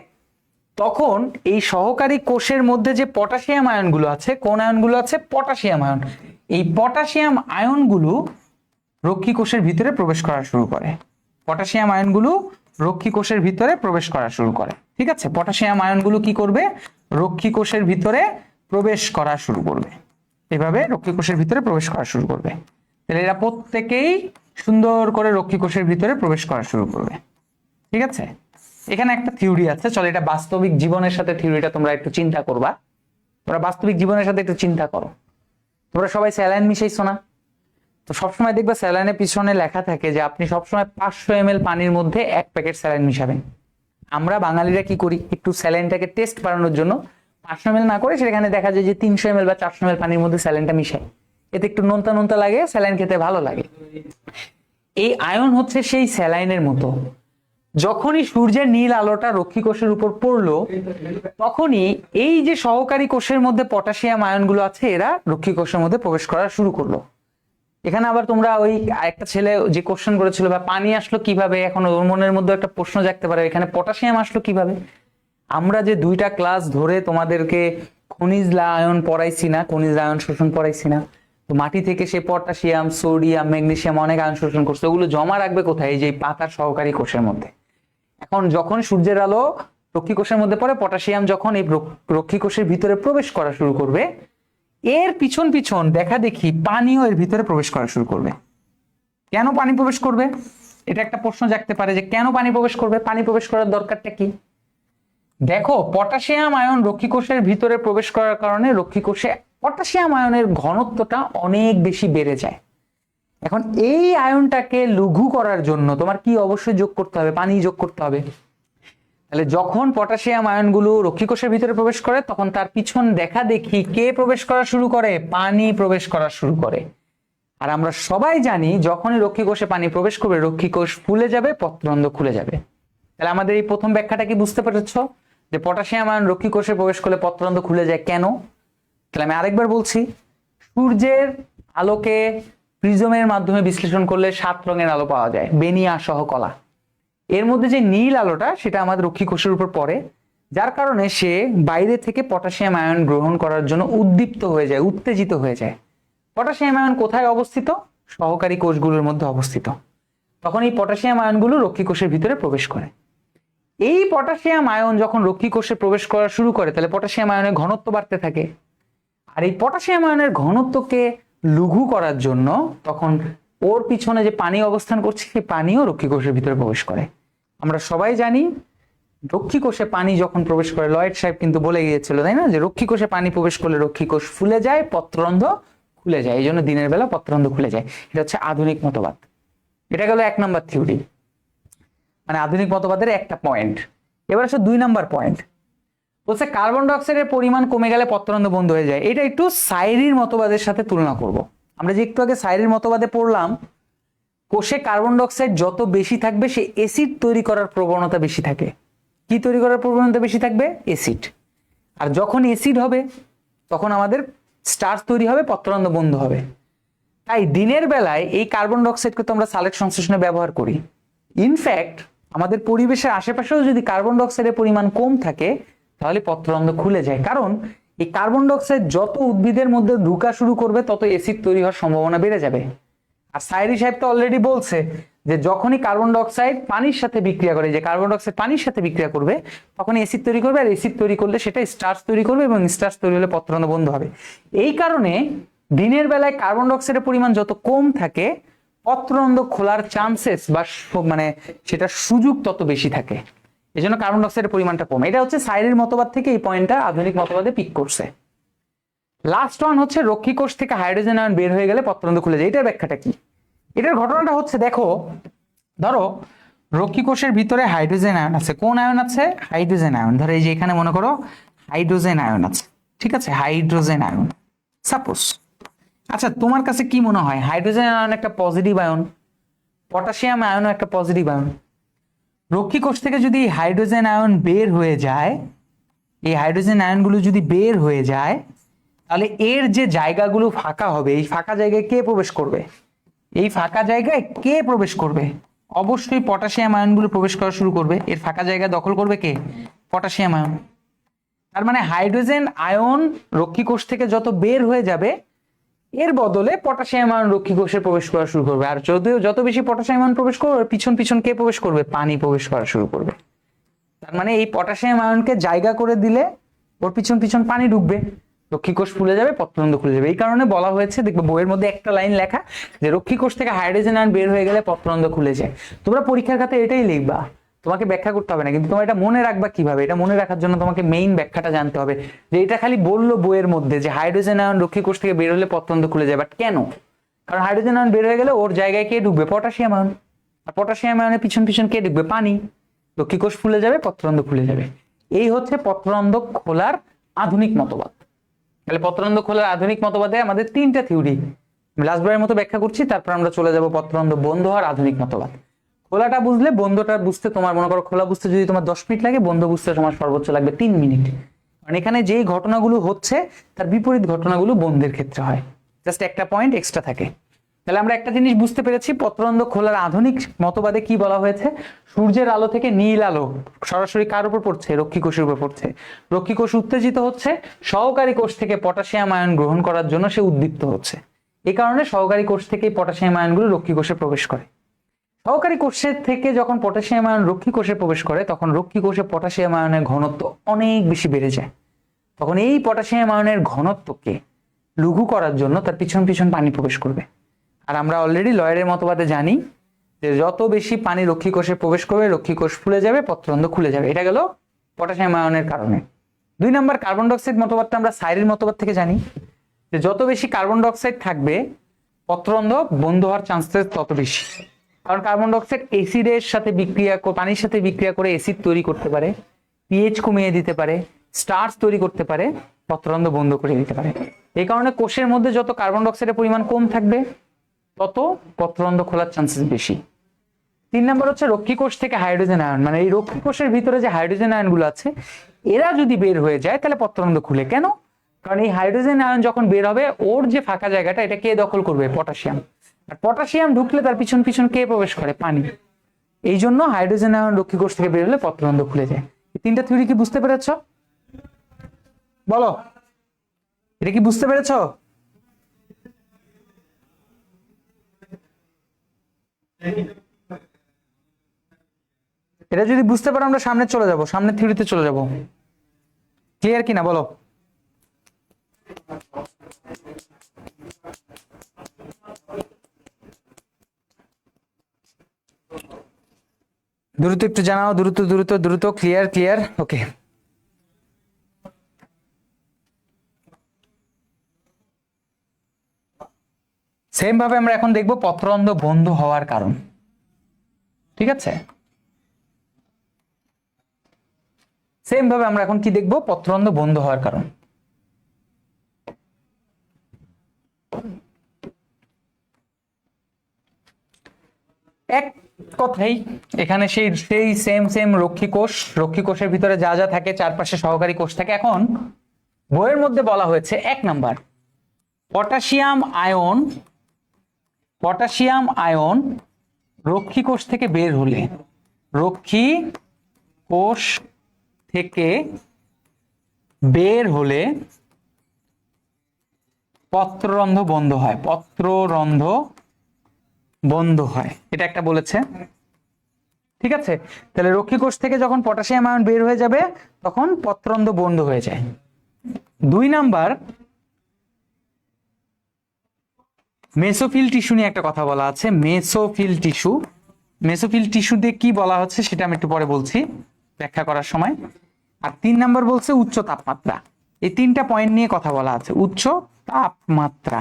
[SPEAKER 1] তখন এই সহকারী কোষের মধ্যে যে পটাশিয়াম আয়নগুলো আছে, কোন আয়নগুলো আছে? Potassium ion. এই পটাশিয়াম আয়নগুলো রক্ষী কোষের ভিতরে প্রবেশ করা শুরু করে। পটাশিয়াম আয়নগুলো রক্ষী কোষের ভিতরে প্রবেশ করা শুরু করে, ঠিক আছে। পটাশিয়াম আয়নগুলো কি করবে? রক্ষী কোষের ভিতরে প্রবেশ করা শুরু করবে। এভাবে রক্ষী কোষের ভিতরে প্রবেশ করা শুরু করবে। তাহলে এরা প্রত্যেকেই সুন্দর করে রক্ষী কোষের ভিতরে প্রবেশ করা শুরু করবে, ঠিক আছে। এখানে একটা থিওরি আছে, চলো এটা বাস্তবিক জীবনের সাথে থিওরিটা তোমরা একটু চিন্তা করবা। তোমরা বাস্তবিক জীবনের সাথে একটু চিন্তা করো। তোমরা সবাই স্যালাইন মিশাইছো না? তো সবসময় দেখবা স্যালাইনের পিছনে লেখা থাকে যে আপনি সবসময় 500 ml পানির মধ্যে 1 প্যাকেট স্যালাইন মিশাবেন। আমরা বাঙালিরা কি করি? একটু স্যালাইনটাকে টেস্ট বাড়ানোর জন্য 500 ml না করে সেখানে দেখা যায় যে 300 ml বা 400 ml পানির মধ্যে স্যালাইনটা মিশাই। এতে একটু নোনতা নোনতা লাগে, স্যালাইন খেতে ভালো লাগে। এই আয়ন হচ্ছে সেই স্যালাইনের মতো। যখনই সূর্যের নীল আলোটা রক্ষী কোষের উপর পড়লো, তখনই এই যে সহকারী কোষের মধ্যে পটাশিয়াম আয়নগুলো আছে এরা রক্ষী কোষের মধ্যে প্রবেশ করা শুরু করলো। এখানে আবার তোমরা ওই একটা ছেলে যে কোশ্চেন করেছিল বা পানি আসলো কিভাবে, এখন ওর মনের মধ্যে একটা প্রশ্ন জাগতে পারে এখানে পটাশিয়াম আসলো কিভাবে। আমরা যে 2টা ক্লাস ধরে তোমাদেরকে খনিজ আয়ন পড়াইছি না, খনিজ আয়ন শোষণ পড়াইছি না, তো মাটি থেকে সে পটাশিয়াম, সোডিয়াম, ম্যাগনেসিয়াম অনেক আয়ন শোষণ করছে। ওগুলো জমা রাখবে কোথায়? এই যে পাতার সহকারী কোষের মধ্যে। এখন যখন সূর্যের আলো রক্ষী কোষের মধ্যে পড়ে, পটাশিয়াম যখন এই রক্ষী কোষের ভিতরে প্রবেশ করা শুরু করবে, এর পিছন পিছন দেখা দেখি পানিও এর ভিতরে প্রবেশ করা শুরু করবে। কেন পানি প্রবেশ করবে? এটা একটা প্রশ্ন জাগতে পারে যে কেন পানি প্রবেশ করবে, পানি প্রবেশ করার দরকারটা কি? দেখো, পটাশিয়াম আয়ন রক্ষী কোষের ভিতরে প্রবেশ করার কারণে রক্ষী কোষে পটাশিয়াম আয়নের ঘনত্বটা অনেক বেশি বেড়ে যায়। এখন এই আয়নটাকে লঘু করার জন্য তোমার কি অবশ্যই যোগ করতে হবে? পানি যোগ করতে হবে। তাহলে যখন পটাশিয়াম আয়নগুলো রক্ষী কোষের ভিতরে প্রবেশ করে, তখন তার পিছন দেখা দেখি কে প্রবেশ করা শুরু করে? পানি প্রবেশ করা শুরু করে। আর আমরা সবাই জানি যখনই রক্ষী কোষে পানি প্রবেশ করবে, রক্ষী কোষ ফুলে যাবে, পত্ররন্ধ্র খুলে যাবে। তাহলে আমাদের এই প্রথম ব্যাখ্যাটা কি বুঝতে পেরেছো যে পটাশিয়াম আয়ন রক্ষী কোষে প্রবেশ করলে পত্ররন্ধ্র খুলে যায় কেন? তাহলে আমি আরেকবার বলছি, সূর্যের আলোকে প্রিজমের মাধ্যমে বিশ্লেষণ করলে 7 রঙের আলো পাওয়া যায়, বেনিয়া সহ কলা। এর মধ্যে যে নীল আলোটা সেটা আমাদের রক্ষী কোষের উপর পড়ে, যার কারণে সে বাইরে থেকে পটাশিয়াম আয়ন গ্রহণ করার জন্য উদ্দীপ্ত হয়ে যায়, উত্তেজিত হয়ে যায়। পটাশিয়াম আয়ন কোথায় অবস্থিত? সহকারী কোষগুলোর মধ্যে অবস্থিত। তখন এই পটাশিয়াম আয়নগুলো রক্ষী কোষের ভিতরে প্রবেশ করে। এই পটাশিয়াম আয়ন যখন রক্ষী কোষে প্রবেশ করা শুরু করে, তাহলে পটাশিয়াম আয়নের ঘনত্ব বাড়তে থাকে। আর এই পটাশিয়াম আয়নের ঘনত্বকে লঘু করার জন্য তখন ওর পিছনে যে পানি অবস্থান করছে, সেই পানিও রক্ষী কোষের ভিতরে প্রবেশ করে। আমরা সবাই জানি রক্ষী কোষে পানি যখন প্রবেশ করে, লয়েড সাহেব কিন্তু বলে গিয়েছিল তাই না, যে রক্ষী কোষে পানি প্রবেশ করলে রক্ষী কোষ ফুলে যায়, পত্ররন্ধ্র খুলে যায়, এই জন্য দিনের বেলা পত্ররন্ধ্র খুলে যায়। এটা হচ্ছে আধুনিক মতবাদ। এটা গেল 1 নম্বর থিওরি, মানে আধুনিক মতবাদের একটা পয়েন্ট। এবার আসলে 2 নম্বর পয়েন্ট বলছে কার্বন ডাইঅক্সাইডের পরিমাণ কমে গেলে পত্ররন্ধ্র বন্ধ হয়ে যায়। এটা একটু সাইরির মতবাদের সাথে তুলনা করব। আমরা যে একটু আগে সাইরির মতবাদে পড়লাম, কোষে কার্বন ডাইঅক্সাইড যত বেশি থাকবে সে অ্যাসিড তৈরি করার প্রবণতা বেশি থাকে। কি তৈরি করার প্রবণতা বেশি থাকবে? অ্যাসিড। আর যখন অ্যাসিড হবে তখন আমাদের স্টার্চ তৈরি হবে, পত্ররন্ধ্র বন্ধ হবে। তাই দিনের বেলায় এই কার্বন ডাইঅক্সাইডকে তো আমরা সালফেট সংশ্লেষণে ব্যবহার করি। ইনফ্যাক্ট আমাদের পরিবেশের আশেপাশেও যদি কার্বন ডাইঅক্সাইডের পরিমাণ কম থাকে, তাহলে পত্ররন্ধ্র খুলে যায়। কারণ এই কার্বন ডাইঅক্সাইড যত উদ্ভিদের মধ্যে ঢুকা শুরু করবে, তত অ্যাসিড তৈরি হওয়ার সম্ভাবনা বেড়ে যাবে। আর সাইরি সাহেব তো অলরেডি বলছে যে যখনই কার্বন ডাইঅক্সাইড পানির সাথে বিক্রিয়া করে, যে কার্বন ডাইঅক্সাইড পানির সাথে বিক্রিয়া করবে, তখন অ্যাসিড তৈরি করবে, আর অ্যাসিড তৈরি করলে সেটা স্টার্চ তৈরি করবে, এবং স্টার্চ তৈরি হলে পত্ররন্ধ্র বন্ধ হবে। এই কারণে দিনের বেলায় কার্বন ডাইঅক্সাইডের পরিমাণ যত কম থাকে, পত্ররন্ধ্র খোলার চান্সেস বা মানে সেটা সুযোগ তত বেশি থাকে। এই জন্য কার্বন ডাইঅক্সাইডের পরিমাণটা কম। এটা হচ্ছে সাইরির মতবাদ থেকে এই পয়েন্টটা আধুনিক মতবাদে পিক করছে। লাস্ট ওয়ান হচ্ছে রক্ষী কোষ থেকে হাইড্রোজেন আয়ন বের হয়ে গেলে পত্ররন্ধ্র খুলে যায়। এটার ব্যাখ্যাটা কি? এটার ঘটনাটা হচ্ছে, দেখো, ধরো রক্ষী কোষের ভিতরে হাইড্রোজেন আয়ন আছে। কোন আয়ন আছে? Hydrogen ion. ধরো এই যে এখানে মনে করো হাইড্রোজেন আয়ন আছে, ঠিক আছে, হাইড্রোজেন আয়ন সাপোজ। আচ্ছা, তোমার কাছে কি মনে হয় হাইড্রোজেন আয়ন একটা পজিটিভ আয়ন, পটাশিয়াম আয়নও একটা পজিটিভ আয়ন। রক্ষী কোষ থেকে যদি হাইড্রোজেন আয়ন বের হয়ে যায়, এই হাইড্রোজেন আয়নগুলো যদি বের হয়ে যায়, তাহলে এর যে জায়গাগুলো ফাঁকা হবে, এই ফাঁকা জায়গায় কে প্রবেশ করবে? এই ফাঁকা জায়গায় কে প্রবেশ করবে? অবশ্যই পটাশিয়াম আয়নগুলো প্রবেশ করা শুরু করবে। এর ফাঁকা জায়গা দখল করবে কে? Potassium ion. তার মানে হাইড্রোজেন আয়ন রক্ষী কোষ থেকে যত বের হয়ে যাবে, এর বদলে পটাশিয়াম আয়ন রক্ষী কোষে প্রবেশ করা শুরু করবে। আর যত বেশি পটাশিয়াম আয়ন প্রবেশ করবে, পিছন পিছন কে প্রবেশ করবে? পানি প্রবেশ করা শুরু করবে। তার মানে এই পটাশিয়াম আয়নকে জায়গা করে দিলে ওর পিছন পিছন পানি ঢুকবে, রক্ষী কোষ ফুলে যাবে, পত্ররন্ধ্র খুলে যাবে। এই কারণে বলা হয়েছে, দেখবে বইয়ের মধ্যে একটা লাইন লেখা যে রক্ষী কোষ থেকে হাইড্রোজেন আয়ন বের হয়ে গেলে পত্ররন্ধ্র খুলে যায়। তোমরা পরীক্ষার খাতে এটাই লিখবা, তোমাকে ব্যাখ্যা করতে হবে না। কিন্তু তোমার এটা মনে রাখবা কিভাবে? এটা মনে রাখার জন্য তোমাকে মেইন ব্যাখ্যাটা জানতে হবে, যে এটা খালি বললো বইয়ের মধ্যে যে হাইড্রোজেন আয়ন রক্ষী কোষ থেকে বের হলে পত্ররন্ধ্র খুলে যায়, বাট কেন? কারণ হাইড্রোজেন আয়ন বের হয়ে গেলে ওর জায়গায় কে ঢুকবে? Potassium ion. আর পটাশিয়াম আয়নের পিছন পিছন কে ঢুকবে? পানি। রক্ষী কোষ ফুলে যাবে, পত্ররন্ধ্র খুলে যাবে। এই হচ্ছে পত্ররন্ধ্র খোলার আধুনিক মতবাদ। তাহলে পত্ররন্ধ্র খোলার আধুনিক মতবাদে আমাদের 3টা থিওরি, লাস্টবারের মতো ব্যাখ্যা করছি, তারপর আমরা চলে যাব পত্ররন্ধ্র বন্ধ হওয়ার আধুনিক মতবাদ। খোলাটা বুঝলে বন্ধটা বুঝতে তোমার, মনে করো খোলা বুঝতে যদি তোমার 10 মিনিট লাগে, বন্ধ বুঝতে তোমার সর্বোচ্চ লাগবে 3 মিনিট। কারণ এখানে যেই ঘটনাগুলো হচ্ছে তার বিপরীত ঘটনাগুলো বন্ধের ক্ষেত্রে হয়, জাস্ট একটা পয়েন্ট এক্সট্রা থাকে। তাহলে আমরা একটা জিনিস বুঝতে পেরেছি, পত্ররন্ধ্র খোলার আধুনিক মতবাদে কি বলা হয়েছে? সূর্যের আলো থেকে নীল আলো সরাসরি কার উপর পড়ছে? রক্ষী কোষের উপর পড়ছে। রক্ষী কোষ উত্তেজিত হচ্ছে, সহকারী কোষ থেকে পটাশিয়াম আয়ন গ্রহণ করার জন্য সে উদ্দীপ্ত হচ্ছে। এই কারণে সহকারী কোষ থেকে পটাশিয়াম আয়নগুলো রক্ষী কোষে প্রবেশ করে। সহকারী কোষের থেকে যখন পটাশিয়াম আয়ন রক্ষী কোষে প্রবেশ করে তখন রক্ষী কোষে পটাশিয়াম আয়নের ঘনত্ব অনেক বেশি বেড়ে যায়। তখন এই পটাশিয়াম আয়নের ঘনত্বকে লঘু করার জন্য তার পিছন পিছন পানি প্রবেশ করবে। আর আমরা অলরেডি লয়ের মতবাদে জানি যে যত বেশি পানি রক্ষী কোষে প্রবেশ করবে রক্ষী কোষ ফুলে যাবে, পত্ররন্ধ্র খুলে যাবে। এটা গেল পটাশিয়াম আয়নের কারণে। 2 নম্বর কার্বন ডাইঅক্সাইড মতবাদটা আমরা সাইরির মতবাদ থেকে জানি যে যত বেশি কার্বন ডাইঅক্সাইড থাকবে পত্ররন্ধ্র বন্ধ হওয়ার চান্সেস তত বেশি। কারণ কার্বন ডাইঅক্সাইড অ্যাসিডের সাথে পানির সাথে বিক্রিয়া করে অ্যাসিড তৈরি করতে পারে, পিএইচ কমিয়ে দিতে পারে, স্টার্চ তৈরি করতে পারে, পত্ররন্ধ্র বন্ধ করে দিতে পারে। এই কারণে কোষের মধ্যে যত কার্বন ডাইঅক্সাইডের পরিমাণ কম থাকবে তত পত্ররন্ধ্র খোলার চান্সেস বেশি। 3 নম্বর হচ্ছে রক্ষী কোষ থেকে হাইড্রোজেন আয়ন, মানে এই রক্ষী কোষের ভিতরে যে হাইড্রোজেন আয়নগুলো আছে এরা যদি বের হয়ে যায় তাহলে পত্ররন্ধ্র খুলে। কেন? কারণ এই হাইড্রোজেন আয়ন যখন বের হবে ওর যে ফাঁকা জায়গাটা এটা কে দখল করবে? পটাশিয়াম। আর পটাশিয়াম ঢুকলে তার পিছন পিছন কে প্রবেশ করে? পানি। এই জন্য হাইড্রোজেন আয়ন রক্ষী কোষ থেকে বের হলে পত্ররন্ধ্র খুলে যায়। এই 3টা থিওরি কি বুঝতে পেরেছ? বলো, এটা কি বুঝতে পেরেছ? এটা যদি বুঝতে পারো আমরা সামনে চলে যাব, সামনের থিওরিতে চলে যাব। ক্লিয়ার কিনা বলো? দ্রুত একটু জানাও, দ্রুত দ্রুত দ্রুত। ক্লিয়ার ক্লিয়ার, ওকে। সেম ভাবে আমরা এখন দেখব পত্ররন্ধ্র বন্ধ হওয়ার কারণ। ঠিক আছে, সেম ভাবে আমরা এখন কি দেখব? পত্ররন্ধ্র বন্ধ হওয়ার কারণ। এক কথাই এখানে সেই সেম রক্ষী কোষের ভিতরে যা যা থাকে চারপাশে সহকারী কোষ থাকে। এখন বইয়ের মধ্যে বলা হয়েছে 1 নাম্বার পটাশিয়াম আয়ন রক্ষী কোষ থেকে বের হলে, রক্ষী কোষ থেকে বের হলে পত্ররন্ধ্র বন্ধ হয়, পত্ররন্ধ্র বন্ধ হয়। এটা একটা বলেছে। ঠিক আছে, তাহলে রক্ষী কোষ থেকে যখন পটাশিয়াম আয়ন বের হয়ে যাবে তখন পত্ররন্ধ্র বন্ধ হয়ে যায়। 2 নাম্বার মেসোফিল টিস্যু নিয়ে একটা কথা বলা আছে। মেসোফিল টিস্যু দিয়ে কি বলা হচ্ছে সেটা আমি একটু পরে বলছি ব্যাখ্যা করার সময়। আর 3 নাম্বার বলছে উচ্চ তাপমাত্রা। এই 3টা পয়েন্ট নিয়ে কথা বলা আছে। উচ্চ তাপমাত্রা,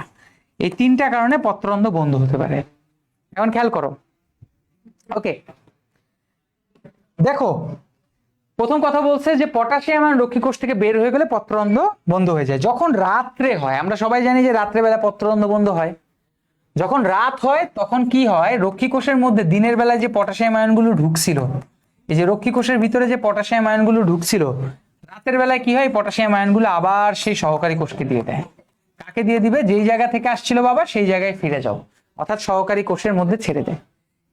[SPEAKER 1] এই 3টা কারণে পত্ররন্ধ্র বন্ধ হতে পারে। এখন খেয়াল করো, ওকে। দেখো, প্রথম কথা বলছে যে পটাশিয়াম আয়ন রক্ষী কোষ থেকে বের হয়ে গেলে পত্ররন্ধ্র বন্ধ হয়ে যায়। যখন রাত্রে হয়, আমরা সবাই জানি যে রাত্রে বেলা পত্ররন্ধ্র বন্ধ হয়। যখন রাত হয় তখন কি হয়? রক্ষী কোষের মধ্যে দিনের বেলায় যে পটাশিয়াম আয়নগুলো ঢুকছিল, এই যে রক্ষী কোষের ভিতরে যে পটাশিয়াম আয়নগুলো ঢুকছিল, রাতের বেলায় কি হয়? পটাশিয়াম আয়নগুলো আবার সেই সহকারী কোষকে দিয়ে দেয়। কাকে দিয়ে দিবে? যেই জায়গা থেকে আসছিল বাবা সেই জায়গায় ফিরে যাও, অর্থাৎ সহকারী কোষের মধ্যে ছেড়ে দেয়।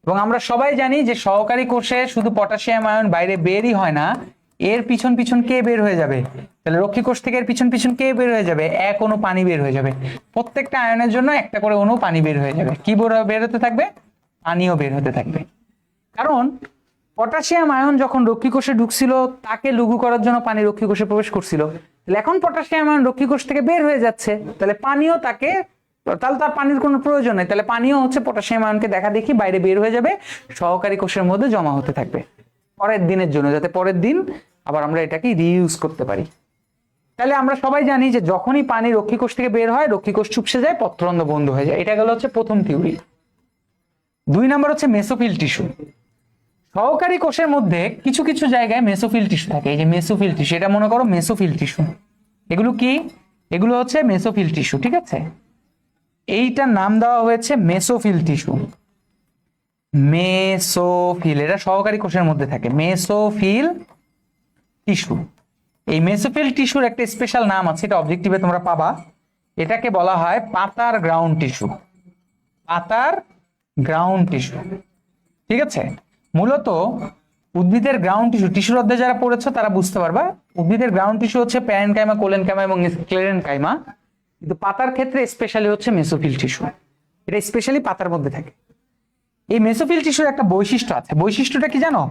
[SPEAKER 1] এবং আমরা সবাই জানি যে সহকারী কোষে শুধু পটাশিয়াম আয়ন বাইরে বেরই হয় না, এর পিছন পিছন কে বের হয়ে যাবে? তাহলে রক্ষী কোষ থেকে এর পিছন পিছন কে বের হয়ে যাবে? এক অণু পানি বের হয়ে যাবে। প্রত্যেকটা আয়নের জন্য একটা করে অণু পানি বের হয়ে যাবে। কি বের হতে থাকবে? পানিও বের হতে থাকবে। কারণ পটাশিয়াম আয়ন যখন রক্ষী কোষে ঢুকছিল তাকে লঘু করার জন্য পানি রক্ষী কোষে প্রবেশ করছিল। তাহলে এখন পটাশিয়াম আয়ন রক্ষী কোষ থেকে বের হয়ে যাচ্ছে, তাহলে পানিও তাকে, তাহলে তার পানির কোনো প্রয়োজন নেই, তাহলে পানিও হচ্ছে পটাশিয়াম আয়নকে দেখা দেখি বাইরে বের হয়ে যাবে, সহকারী কোষের মধ্যে জমা হতে থাকবে পরের দিনের জন্য, যাতে পরের দিন আবার আমরা এটাকে রিইউজ করতে পারি। তাহলে আমরা সবাই জানি যে যখনই পানি রক্ষী কোষ থেকে বের হয় রক্ষী কোষ চুপসে যায়, পত্ররন্ধ্র বন্ধ হয়ে যায়। এটা গেল হচ্ছে প্রথম থিওরি। 2 নাম্বার হচ্ছে মেসোফিল টিস্যু। সহকারী কোষের মধ্যে কিছু কিছু জায়গায় মেসোফিল টিস্যু থাকে। এই যে মেসোফিল টিস্যু, এটা মনে করো মেসোফিল টিস্যু। এগুলো কি? এগুলো হচ্ছে মেসোফিল টিস্যু। ঠিক আছে, এইটার নাম দেওয়া হয়েছে মেসোফিল টিস্যু। মেসোফিল, এটা সহকারী কোষের মধ্যে থাকে। মেসোফিল টিস্যু, এই মেসোফিল টিস্যুর একটা স্পেশাল নাম আছে, এটা অবজেক্টিভে তোমরা পাবা। এটাকে বলা হয় পাতার গ্রাউন্ড টিস্যু। পাতার গ্রাউন্ড টিস্যু। ঠিক আছে, মূলত উদ্ভিদের গ্রাউন্ড টিস্যু, টিস্যুর অধ্যায়ে যারা পড়েছো তারা বুঝতে পারবা। উদ্ভিদের গ্রাউন্ড টিস্যু হচ্ছে প্যারেনকাইমা, কোলেনকাইমা এবং স্ক্লেরেনকাইমা, কিন্তু পাতার ক্ষেত্রে স্পেশালি হচ্ছে মেসোফিল টিস্যু। এটা স্পেশালি পাতার মধ্যে থাকে। এই মেসোফিল টিস্যুর একটা বৈশিষ্ট্য আছে, বৈশিষ্ট্যটা কি জানো?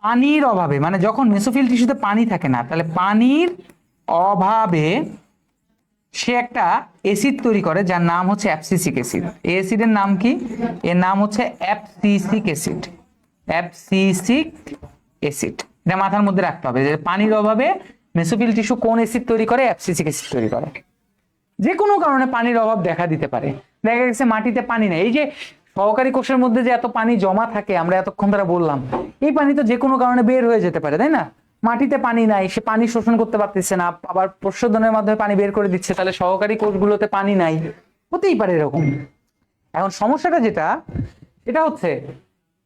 [SPEAKER 1] পানির অভাবে, মানে যখন মেসোফিল টিস্যুতে পানি থাকে না, তাহলে পানির অভাবে সে একটা অ্যাসিড তৈরি করে যার নাম হচ্ছে অ্যাবসিসিক অ্যাসিড। এই অ্যাসিডের নাম কি? এর নাম হচ্ছে অ্যাবসিসিক অ্যাসিড। অ্যাবসিসিক অ্যাসিড, এটা মাথার মধ্যে রাখতে হবে যে পানির অভাবে মেসোফিল টিস্যু কোন অ্যাসিড তৈরি করে? অ্যাবসিসিক অ্যাসিড তৈরি করে। যে কোনো কারণে পানির অভাব দেখা দিতে পারে, দেখা গেছে মাটিতে পানি নেই, এই যে সহকারী কোষের মধ্যে যে এত পানি জমা থাকে আমরা এতক্ষণ ধরে বললাম, এই পানি তো যে কোনো কারণে বের হয়ে যেতে পারে, তাই না? মাটিতে পানি নাই, সে পানি শোষণ করতে পারতেছে না, আবার প্রশোধনের মাধ্যমে পানি বের করে দিচ্ছে, তাহলে সহকারী কোষগুলোতে পানি নাই, হতেই পারে এরকম। এখন সমস্যাটা যেটা, এটা হচ্ছে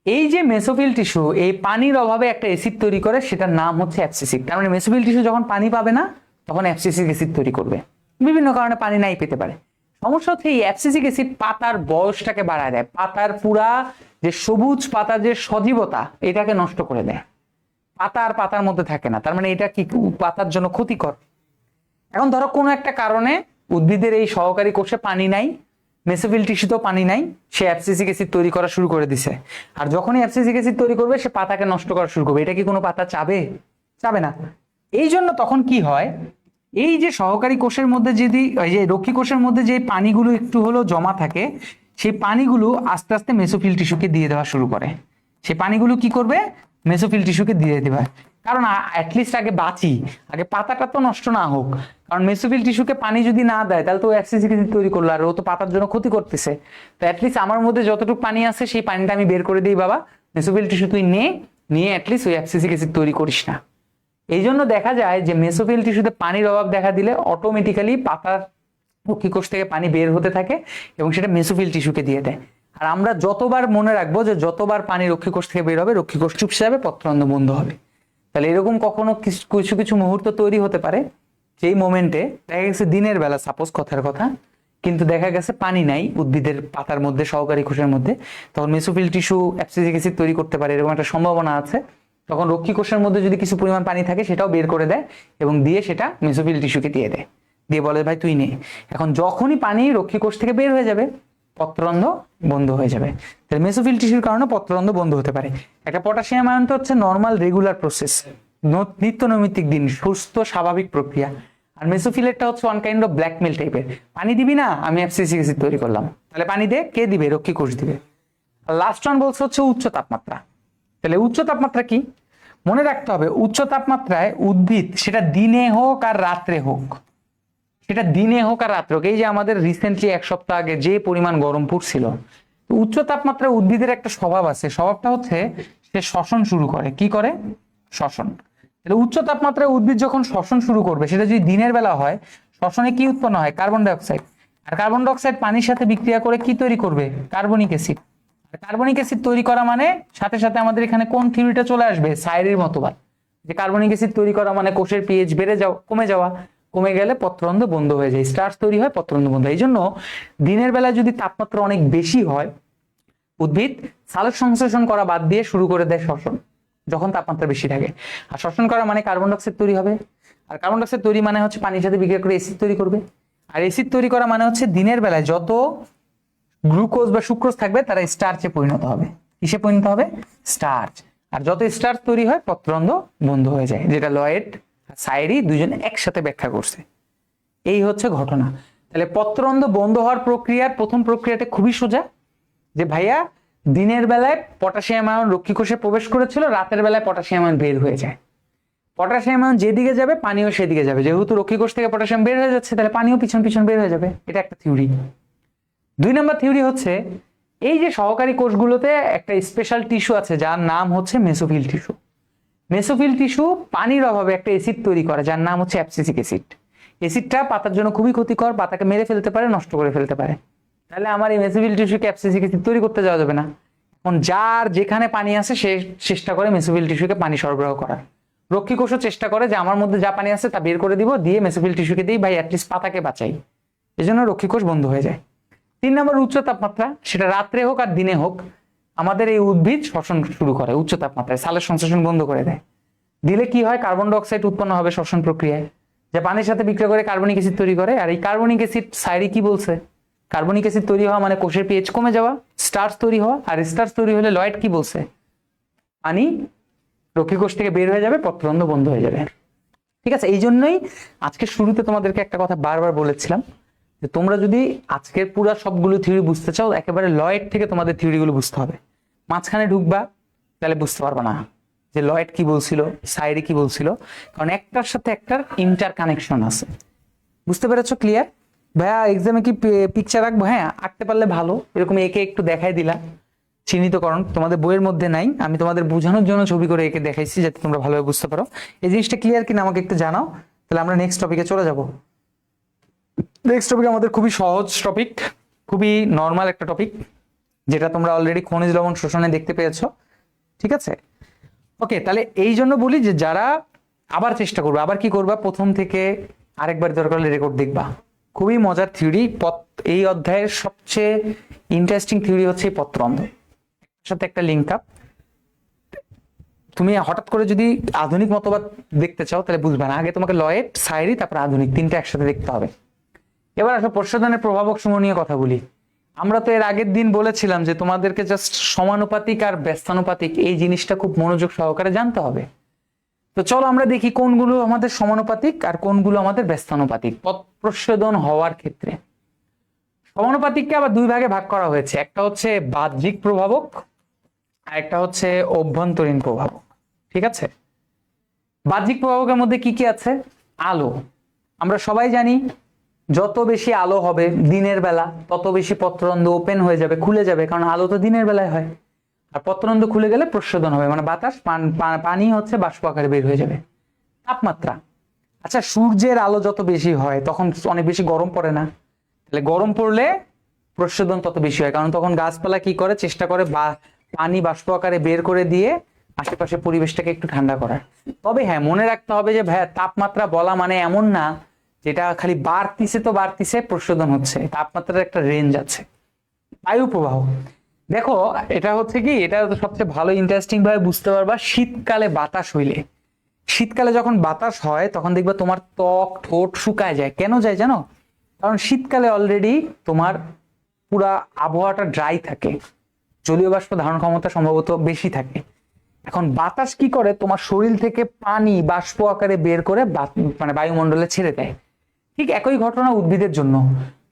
[SPEAKER 1] এই যে মেসোফিল টিস্যু এই পানির অভাবে একটা অ্যাসিড তৈরি করে, সেটার নাম হচ্ছে অ্যাবসিসিক। তার মানে মেসোফিল টিস্যু যখন পানি পাবে না তখন অ্যাবসিসিক অ্যাসিড তৈরি করবে, বিভিন্ন কারণে পানি নাই পেতে পারে। সমস্যা হচ্ছে এই অ্যাবসিসিক অ্যাসিড পাতার বয়সটাকে বাড়ায় দেয়, পাতার পুরা যে সবুজ পাতার যে সজীবতা এটাকে নষ্ট করে দেয়, পাতার মধ্যে থাকে না, তার মানে এটা কি পাতার জন্য ক্ষতিকর। এখন ধরো কোনো একটা কারণে উদ্ভিদের এই সহকারী কোষে পানি নাই, মেসোফিল টিস্যুতেও পানি নাই, সে অ্যাবসিসিক অ্যাসিড তৈরি করা শুরু করে দিছে। আর যখনই অ্যাবসিসিক অ্যাসিড তৈরি করবে সে পাতাকে নষ্ট করা শুরু করবে, এটা কি কোনো পাতা চাবে? চাবে না। এই জন্য তখন কি হয়, এই যে সহকারী কোষের মধ্যে যদি এই যে রক্ষী কোষের মধ্যে যে পানিগুলো একটু হলেও জমা থাকে, সেই পানিগুলো আস্তে আস্তে মেসোফিল টিস্যুকে দিয়ে দেওয়া শুরু করে। সেই পানিগুলো কি করবে? মেসোফিল টিস্যুকে দিয়ে দিবে, কারণ অ্যাটলিস্ট আগে বাঁচি, আগে পাতাটা তো নষ্ট না হোক। কারণ মেসোফিল টিস্যুকে পানি যদি না দেয় তাহলে তো অ্যাবসিসিক অ্যাসিড তৈরি করলো, আর ও তো পাতার জন্য ক্ষতি করতেছে। তো অ্যাটলিস্ট আমার মধ্যে যতটুকু পানি আছে সেই পানিটা আমি বের করে দিই, বাবা মেসোফিল টিস্যু তুই নিয়ে অ্যাটলিস্ট ওই অ্যাবসিসিক অ্যাসিড তৈরি করিস না। এই জন্য দেখা যায় যে মেসোফিল টিস্যুতে পানির অভাব দেখা দিলে অটোমেটিক্যালি পাতার রক্ষী কোষ থেকে পানি বের হতে থাকে এবং সেটা মেসোফিল টিস্যুকে দিয়ে দেয়। আর আমরা যতবার মনে রাখবো যে যতবার পানি রক্ষী কোষ থেকে বের হবে রক্ষী কোষ চুপসে যাবে, পত্ররন্ধ্র বন্ধ হবে। তাহলে এরকম কখনো কিছু কিছু মুহূর্ত তৈরি হতে পারে যেই মোমেন্টে দেখা গেছে দিনের বেলা, সাপোজ কথার কথা, কিন্তু দেখা গেছে পানি নাই উদ্ভিদের পাতার মধ্যে সহকারী কোষের মধ্যে, তখন মেসোফিল টিস্যু অ্যাবসিসিক অ্যাসিড তৈরি করতে পারে, এরকম একটা সম্ভাবনা আছে। তখন রক্ষী কোষের মধ্যে যদি কিছু পরিমাণ পানি থাকে সেটাও বের করে দেয় এবং দিয়ে সেটা মেসোফিল টিস্যুকে দিয়ে দেয়, দিয়ে বলে ভাই তুই নে। এখন যখনই পানি রক্ষী কোষ থেকে বের হয়ে যাবে পত্ররন্ধ্র বন্ধ হয়ে যাবে। তাহলে মেসোফিল টিস্যুর কারণে পত্ররন্ধ্র বন্ধ হতে পারে। একটা পটাশিয়াম আয়ন তো হচ্ছে নর্মাল রেগুলার প্রসেস, নিত্য নৈমিত্তিক দিন সুস্থ স্বাভাবিক প্রক্রিয়া। আর মেসোফিলেরটা হচ্ছে ওয়ান কাইন্ড অফ ব্ল্যাকমেল টাইপের, পানি দিবি না আমি অ্যাবসিসিক অ্যাসিড তৈরি করলাম, তাহলে পানি দে, কে দিবে? রক্ষী কোষ দিবে। লাস্ট ওয়ান বলছে হচ্ছে উচ্চ তাপমাত্রা। তাহলে উচ্চ তাপমাত্রা কি? মনে রাখতে হবে উচ্চ তাপমাত্রায় উদ্ভিদ, সেটা দিনে হোক আর রাত্রে হোক, সেটা দিনে হোক আর রাত্রে হোক, এই যে আমাদের রিসেন্টলি এক সপ্তাহ আগে যে পরিমাণ গরম পড়ছিল, উচ্চ তাপমাত্রায় উদ্ভিদের একটা স্বভাব আছে, স্বভাবটা হচ্ছে সে শ্বসন শুরু করে। কি করে? শ্বসন। তাহলে উচ্চ তাপমাত্রায় উদ্ভিদ যখন শ্বসন শুরু করবে, সেটা যদি দিনের বেলা হয়, শ্বসনে কি উৎপন্ন হয়? Carbon die oxide. আর কার্বন ডাই অক্সাইড পানির সাথে বিক্রিয়া করে কি তৈরি করবে? Carbonic acid. কার্বনিক অ্যাসিড তৈরি করা মানে সাথে সাথে আমাদের এখানে কোন থিওরিটা চলে আসবে? সাইরির মতবাদ, যে কার্বনিক অ্যাসিড তৈরি করা মানে কোষের পিএইচ বেড়ে যাওয়া, কমে গেলে পত্ররন্ধ্র বন্ধ হয়ে যায়, স্টার্চ তৈরি হয়, পত্ররন্ধ্র বন্ধ হয়। এই জন্য দিনের বেলা যদি তাপমাত্রা অনেক বেশি হয়, উদ্ভিদ সালোক সংশ্লেষণ করা বাদ দিয়ে শুরু করে দেয় শ্বসন, যখন তাপমাত্রা বেশি থাকে। আর শ্বসন করা মানে কার্বন ডাই অক্সাইড তৈরি হবে, আর কার্বন ডাই অক্সাইড তৈরি মানে হচ্ছে পানির সাথে বিক্রিয়া করে অ্যাসিড তৈরি করবে। আর অ্যাসিড তৈরি করা মানে হচ্ছে দিনের বেলায় যত গ্লুকোজ বা সুক্রোজ থাকবে তারা স্টার্চে পরিণত হবে। কিসে পরিণত হবে? স্টার্চ। আর যত স্টার্চ তৈরি হয় পত্ররন্ধ্র বন্ধ হয়ে যায়, যেটা লয়েড সাইরি দুজন একসাথে ব্যাখ্যা করছে। এই হচ্ছে ঘটনা। তাহলে পত্ররন্ধ্র বন্ধ হওয়ার প্রক্রিয়ার প্রথম প্রক্রিয়াটা খুবই সোজা, যে ভাইয়া দিনের বেলায় পটাশিয়াম আয়ন রক্ষী কোষে প্রবেশ করেছিল, রাতের বেলায় পটাশিয়াম আয়ন বের হয়ে যায়। পটাশিয়াম আয়ন যেদিকে যাবে পানিও সেদিকে যাবে, যেহেতু রক্ষী কোষ থেকে পটাশিয়াম বের হয়ে যাচ্ছে তাহলে পানিও পিছন পিছন বের হয়ে যাবে। এটা একটা থিওরি। 2 নম্বর থিওরি হচ্ছে এই যে সহকারী কোষগুলোতে একটা স্পেশাল টিস্যু আছে যার নাম হচ্ছে মেসোফিল টিস্যু। মেসোফিল টিস্যু পানির অভাবে একটা অ্যাসিড তৈরি করে যার নাম হচ্ছে অ্যাবসিসিক অ্যাসিড। অ্যাসিডটা পাতার জন্য খুবই ক্ষতিকর, পাতাকে মেরে ফেলতে পারে, নষ্ট করে ফেলতে পারে। তাহলে আমার এই মেসোফিল টিস্যুকে অ্যাবসিসিক অ্যাসিড তৈরি করতে যাওয়া যাবে না। এখন যার যেখানে পানি আছে সে চেষ্টা করে মেসোফিল টিস্যুকে পানি সরবরাহ করার। রক্ষী কোষও চেষ্টা করে যে আমার মধ্যে যা পানি আছে তা বের করে দিব, দিয়ে মেসোফিল টিস্যুকে দিই, ভাই অ্যাটলিস্ট পাতাকে বাঁচাই। এই জন্য রক্ষী কোষ বন্ধ হয়ে যায়। 3 নম্বর উচ্চ তাপমাত্রা, সেটা রাত্রে হোক আর দিনে হোক, আমাদের এই উদ্ভিদ শ্বসন শুরু করে উচ্চ তাপমাত্রায়, সালোক সংশ্লেষণ বন্ধ করে দেয়। দিলে কি হয়? কার্বন ডাই অক্সাইড উৎপন্ন হবে শ্বসন প্রক্রিয়ায়, যা পানির সাথে বিক্রিয়া করে কার্বনিক অ্যাসিড তৈরি করে। আর এই কার্বনিক অ্যাসিড সাইরি কি বলছে? কার্বনিক অ্যাসিড তৈরি হওয়া মানে কোষের পিএইচ কমে যাওয়া, স্টার্চ তৈরি হওয়া, আর স্টার্চ তৈরি হলে লয়েড কি বলছে, পানি রক্ষীকোষ থেকে বের হয়ে যাবে, পত্ররন্ধ্র বন্ধ হয়ে যাবে। ঠিক আছে, এই জন্যই আজকে শুরুতে তোমাদেরকে একটা কথা বারবার বলেছিলাম যে তোমরা যদি আজকের পুরো সবগুলো থিওরি বুঝতে চাও, একেবারে লয়েড থেকে তোমাদের থিওরিগুলো বুঝতে হবে। মাঝখানে ঢুকবা তাহলে বুঝতে পারবা না যে লয়েড কি বলছিল, সাইডে কি বলছিল, কারণ একটার সাথে একটার ইন্টার কানেকশন আছে। বুঝতে পেরেছো? ক্লিয়ার? ভাইয়া এক্সামে কি পিকচার আঁকবো? হ্যাঁ, আঁকতে পারলে ভালো, এরকম একে একটু দেখাই দিলাম। চিহ্নিতকরণ তোমাদের বইয়ের মধ্যে নাই, আমি তোমাদের বোঝানোর জন্য ছবি করে একে দেখাইছি যাতে তোমরা ভালোভাবে বুঝতে পারো। এই জিনিসটা ক্লিয়ার কিনা আমাকে একটু জানাও, তাহলে আমরা নেক্সট টপিকে চলে যাব। নেক্সট টপিক আমাদের খুবই সহজ টপিক, খুবই নর্মাল একটা টপিক, যেটা তোমরা অলরেডি খনিজ লবণ শোষণে দেখতে পেয়েছো। ঠিক আছে, ওকে। তাহলে এই জন্য বলি যে যারা আবার চেষ্টা করবে, আবার কি করবা, প্রথম থেকে আরেকবার দরকার হলে রেকর্ড দেখবা। খুবই মজার থিওরি। এই অধ্যায়ের সবচেয়ে ইন্টারেস্টিং থিওরি হচ্ছে এই পত্ররন্ধ্র, সাথে একটা লিঙ্ক আপ। তুমি হঠাৎ করে যদি আধুনিক মতবাদ দেখতে চাও তাহলে বুঝবে না, আগে তোমাকে লয়েড, সাইরি, তারপর আধুনিক, তিনটা একসাথে দেখতে হবে। এবার আসো প্রসাধনের প্রভাবক সমূহ নিয়ে কথা বলি। আমরা তো এর আগের দিন বলেছিলাম যে তোমাদেরকে জাস্ট সমানুপাতিক আর ব্যস্তানুপাতিক এই জিনিসটা খুব মনোযোগ সহকারে জানতে হবে। তো চলো আমরা দেখি কোনগুলো আমাদের সমানুপাতিক আর কোনগুলো আমাদের ব্যস্তানুপাতিক পথ প্রশোধন হওয়ার ক্ষেত্রে। সমানুপাতিককে আবার দুই ভাগে ভাগ করা হয়েছে, একটা হচ্ছে বাহ্যিক প্রভাবক আর একটা হচ্ছে অভ্যন্তরীণ প্রভাবক। ঠিক আছে, বাহ্যিক প্রভাবকের মধ্যে কি কি আছে? আলো। আমরা সবাই জানি যত বেশি আলো হবে দিনের বেলা তত বেশি পত্ররন্ধ্র ওপেন হয়ে যাবে, খুলে যাবে, কারণ আলো তো দিনের বেলায় হয়। আর পত্ররন্ধ্র খুলে গেলে প্রশোধন হবে, মানে বাতাস পানি হচ্ছে বাষ্প আকারে বের হয়ে যাবে। তাপমাত্রা, আচ্ছা সূর্যের আলো যত বেশি হয় তখন অনেক বেশি গরম পড়ে না? তাহলে গরম পড়লে প্রশোধন তত বেশি হয়, কারণ তখন গাছপালা কি করে, চেষ্টা করে পানি বাষ্প আকারে বের করে দিয়ে আশেপাশে পরিবেশটাকে একটু ঠান্ডা করার। তবে হ্যাঁ, মনে রাখতে হবে যে ভাইয়া তাপমাত্রা বলা মানে এমন না যেটা খালি বাড়তিছে তো বাড়তিছে প্রশোধন হচ্ছে, তাপমাত্রার একটা রেঞ্জ আছে। বায়ু প্রবাহ, দেখো এটা হচ্ছে কি, এটা তো সবচেয়ে ভালো ইন্টারেস্টিং ভাবে বুঝতে পারবা শীতকালে বাতাস হইলে। শীতকালে যখন বাতাস হয় তখন দেখবা তোমার ত্বক ঠোঁট শুকায় যায়। কেন যায় জানো? কারণ শীতকালে অলরেডি তোমার পুরা আবহাওয়াটা ড্রাই থাকে, জলীয় বাষ্প ধারণ ক্ষমতা সম্ভবত বেশি থাকে। এখন বাতাস কি করে, তোমার শরীর থেকে পানি বাষ্প আকারে বের করে মানে বায়ুমণ্ডলে ছেড়ে দেয়। ঠিক একই ঘটনা উদ্ভিদের জন্য,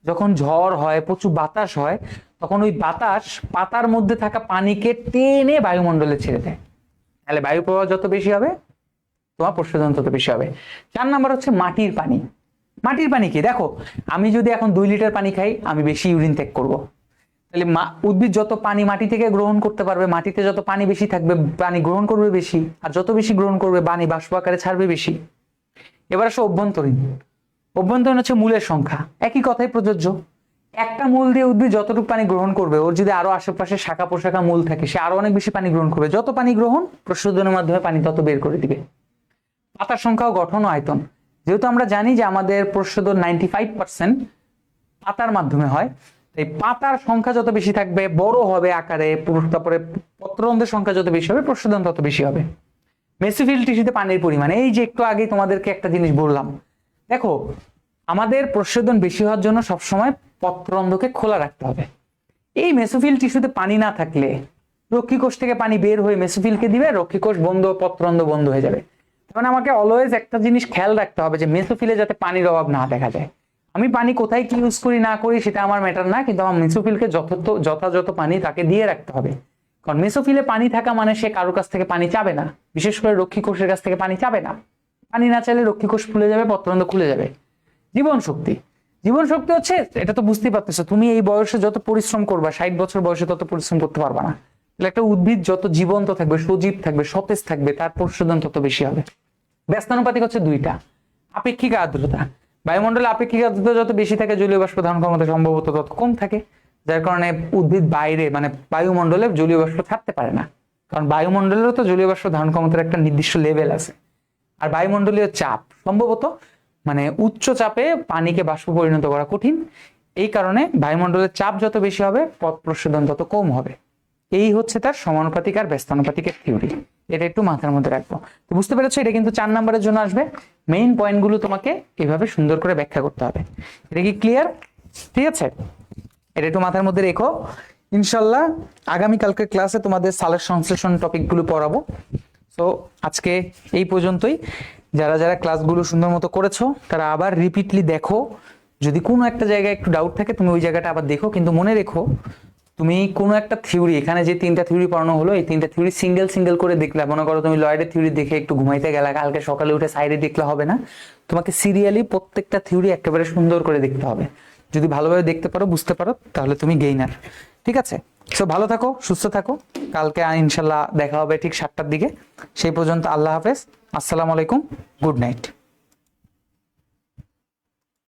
[SPEAKER 1] যখন ঝড় হয়, প্রচুর বাতাস হয়, তখন ওই বাতাস পাতার মধ্যে থাকা পানিকে টেনে বায়ুমণ্ডলে ছেড়ে দেয়। তাহলে বায়ু প্রবাহ যত বেশি হবে তোমার প্রশোধন তত বেশি হবে। 4 নাম্বার হচ্ছে মাটির পানি। মাটির পানি কি, দেখো আমি যদি এখন 2 লিটার পানি খাই আমি বেশি ইউরিন ত্যাগ করবো। তাহলে উদ্ভিদ যত পানি মাটি থেকে গ্রহণ করতে পারবে, মাটিতে যত পানি বেশি থাকবে পানি গ্রহণ করবে বেশি, আর যত বেশি গ্রহণ করবে পানি বাষ্প আকারে ছাড়বে বেশি। এবার আসো অভ্যন্তরীণ। অভ্যন্তরীণ হচ্ছে মূলের সংখ্যা, একই কথাই প্রযোজ্য। একটা মূল দিয়ে উদ্ভিদ যতটুকু পানি গ্রহণ করবে, ওর যদি আরো আশেপাশে শাখা পোশাখা মূল থাকে সে আরো অনেক বেশি পানি গ্রহণ করবে। যত পানি গ্রহণ প্রশোধনের মাধ্যমে পানি তত বের করে দিবে। পাতার সংখ্যা ও গঠন ও আয়তন, যেহেতু আমরা জানি যে আমাদের প্রশোধন 95% পাতার মাধ্যমে হয়, এই পাতার সংখ্যা যত বেশি থাকবে, বড় হবে আকারে, তারপরে পত্ররন্ধ্রের সংখ্যা যত বেশি হবে প্রশোধন তত বেশি হবে। মেসোফিল টিস্যুতে পানির পরিমাণ, এই যে একটু আগে তোমাদেরকে একটা জিনিস বললাম, দেখো আমাদের প্রশোধন বেশি হওয়ার জন্য সবসময় পত্ররন্ধ্রকে খোলা রাখতে হবে। এই মেসোফিল টিস্যুতে পানি না থাকলে রক্ষীকোষ থেকে পানি বের হয়ে মেসোফিলকে দিবে, রক্ষীকোষ বন্ধ, পত্ররন্ধ্র বন্ধ হয়ে যাবে। মানে আমাকে অলওয়েজ একটা জিনিস খেয়াল রাখতে হবে যে মেসোফিলে যাতে পানির অভাব না দেখা যায়। আমি পানি কোথায় কি ইউজ করি না করি সেটা আমার ম্যাটার না, কিন্তু আমার মেসোফিলকে যথাযথ পানি তাকে দিয়ে রাখতে হবে। কারণ মেসোফিলে পানি থাকা মানে সে কারোর কাছ থেকে পানি চাবে না, বিশেষ করে রক্ষীকোষের কাছ থেকে পানি চাবে না। পানি না চাইলে রক্ষীকোষ ফুলে যাবে, পত্ররন্ধ্র খুলে যাবে। জীবন শক্তি, জীবন শক্তি হচ্ছে, এটা তো বুঝতেই পারতেছো, তুমি এই বয়সে যত পরিশ্রম করবা 60 বছর বয়সে তত পরিশ্রম করতে পারবা না। তাহলে একটা উদ্ভিদ যত জীবন্ত থাকবে, সজীব থাকবে, সতেজ থাকবে, তার প্রশোধন তত বেশি হবে। ব্যস্তানুপাতিক হচ্ছে দুইটা, আপেক্ষিক আর্দ্রতা। বায়ুমণ্ডলে আপেক্ষিক আর্দ্রতা যত বেশি থাকে জলীয় বাষ্প ধারণ ক্ষমতা সম্ভবত তত কম থাকে, যার কারণে উদ্ভিদ বাইরে মানে বায়ুমণ্ডলে জলীয় বাষ্প ছাড়তে পারে না। কারণ বায়ুমণ্ডলেরও তো জলীয় বাষ্প ধারণ ক্ষমতার একটা নির্দিষ্ট লেভেল আছে। আর বায়ুমণ্ডলীয় চাপ সম্ভবত মানে উচ্চ চাপে পানিকে বাষ্প পরিণত করা কঠিন, এই কারণে বায়ুমণ্ডলের চাপ যত বেশি হবে পথ প্রশোধন তত কম হবে। এই হচ্ছে তার সমানুপাতিক আর ব্যস্তানুপাতিকের থিওরি, এটা একটু মাথার মধ্যে রাখবো। তো বুঝতে পেরেছো, এটা কিন্তু 4 নাম্বারের জন্য আসবে। মেইন পয়েন্টগুলো তোমাকে এভাবে সুন্দর করে ব্যাখ্যা করতে হবে। এটা কি ক্লিয়ার? ঠিক আছে, এটা একটু মাথার মধ্যে রেখো। ইনশাল্লাহ আগামীকালকের ক্লাসে তোমাদের সালের সংশ্লেষণ টপিকগুলো পড়াবো। সো আজকে এই পর্যন্তই। যারা যারা ক্লাসগুলো সুন্দর মতো করেছো তারা আবার রিপিটলি দেখো। যদি কোনো একটা জায়গায় একটু ডাউট থাকে তুমি ওই জায়গাটা আবার দেখো, কিন্তু মনে রেখো তুমি কোনো একটা থিওরি, এখানে যে 3টা থিওরি পড়ানো হলো এই 3টা থিওরি সিঙ্গেল সিঙ্গেল করে দেখলে, মনে করো তুমি লয়েডের থিওরি দেখে একটু ঘুমাইতে গেলা, কালকে সকালে উঠে সাইডে দেখলে হবে না, তোমাকে সিরিয়ালি প্রত্যেকটা থিওরি একেবারে সুন্দর করে দেখতে হবে। যদি ভালোভাবে দেখতে পারো, বুঝতে পারো, তাহলে তুমি গেইনার। ঠিক আছে? সো ভালো থাকো, সুস্থ থাকো। কালকে ইনশাল্লাহ দেখা হবে ঠিক 7টার দিকে। সেই পর্যন্ত আল্লাহ হাফেজ, আসসালামু আলাইকুম, গুড নাইট।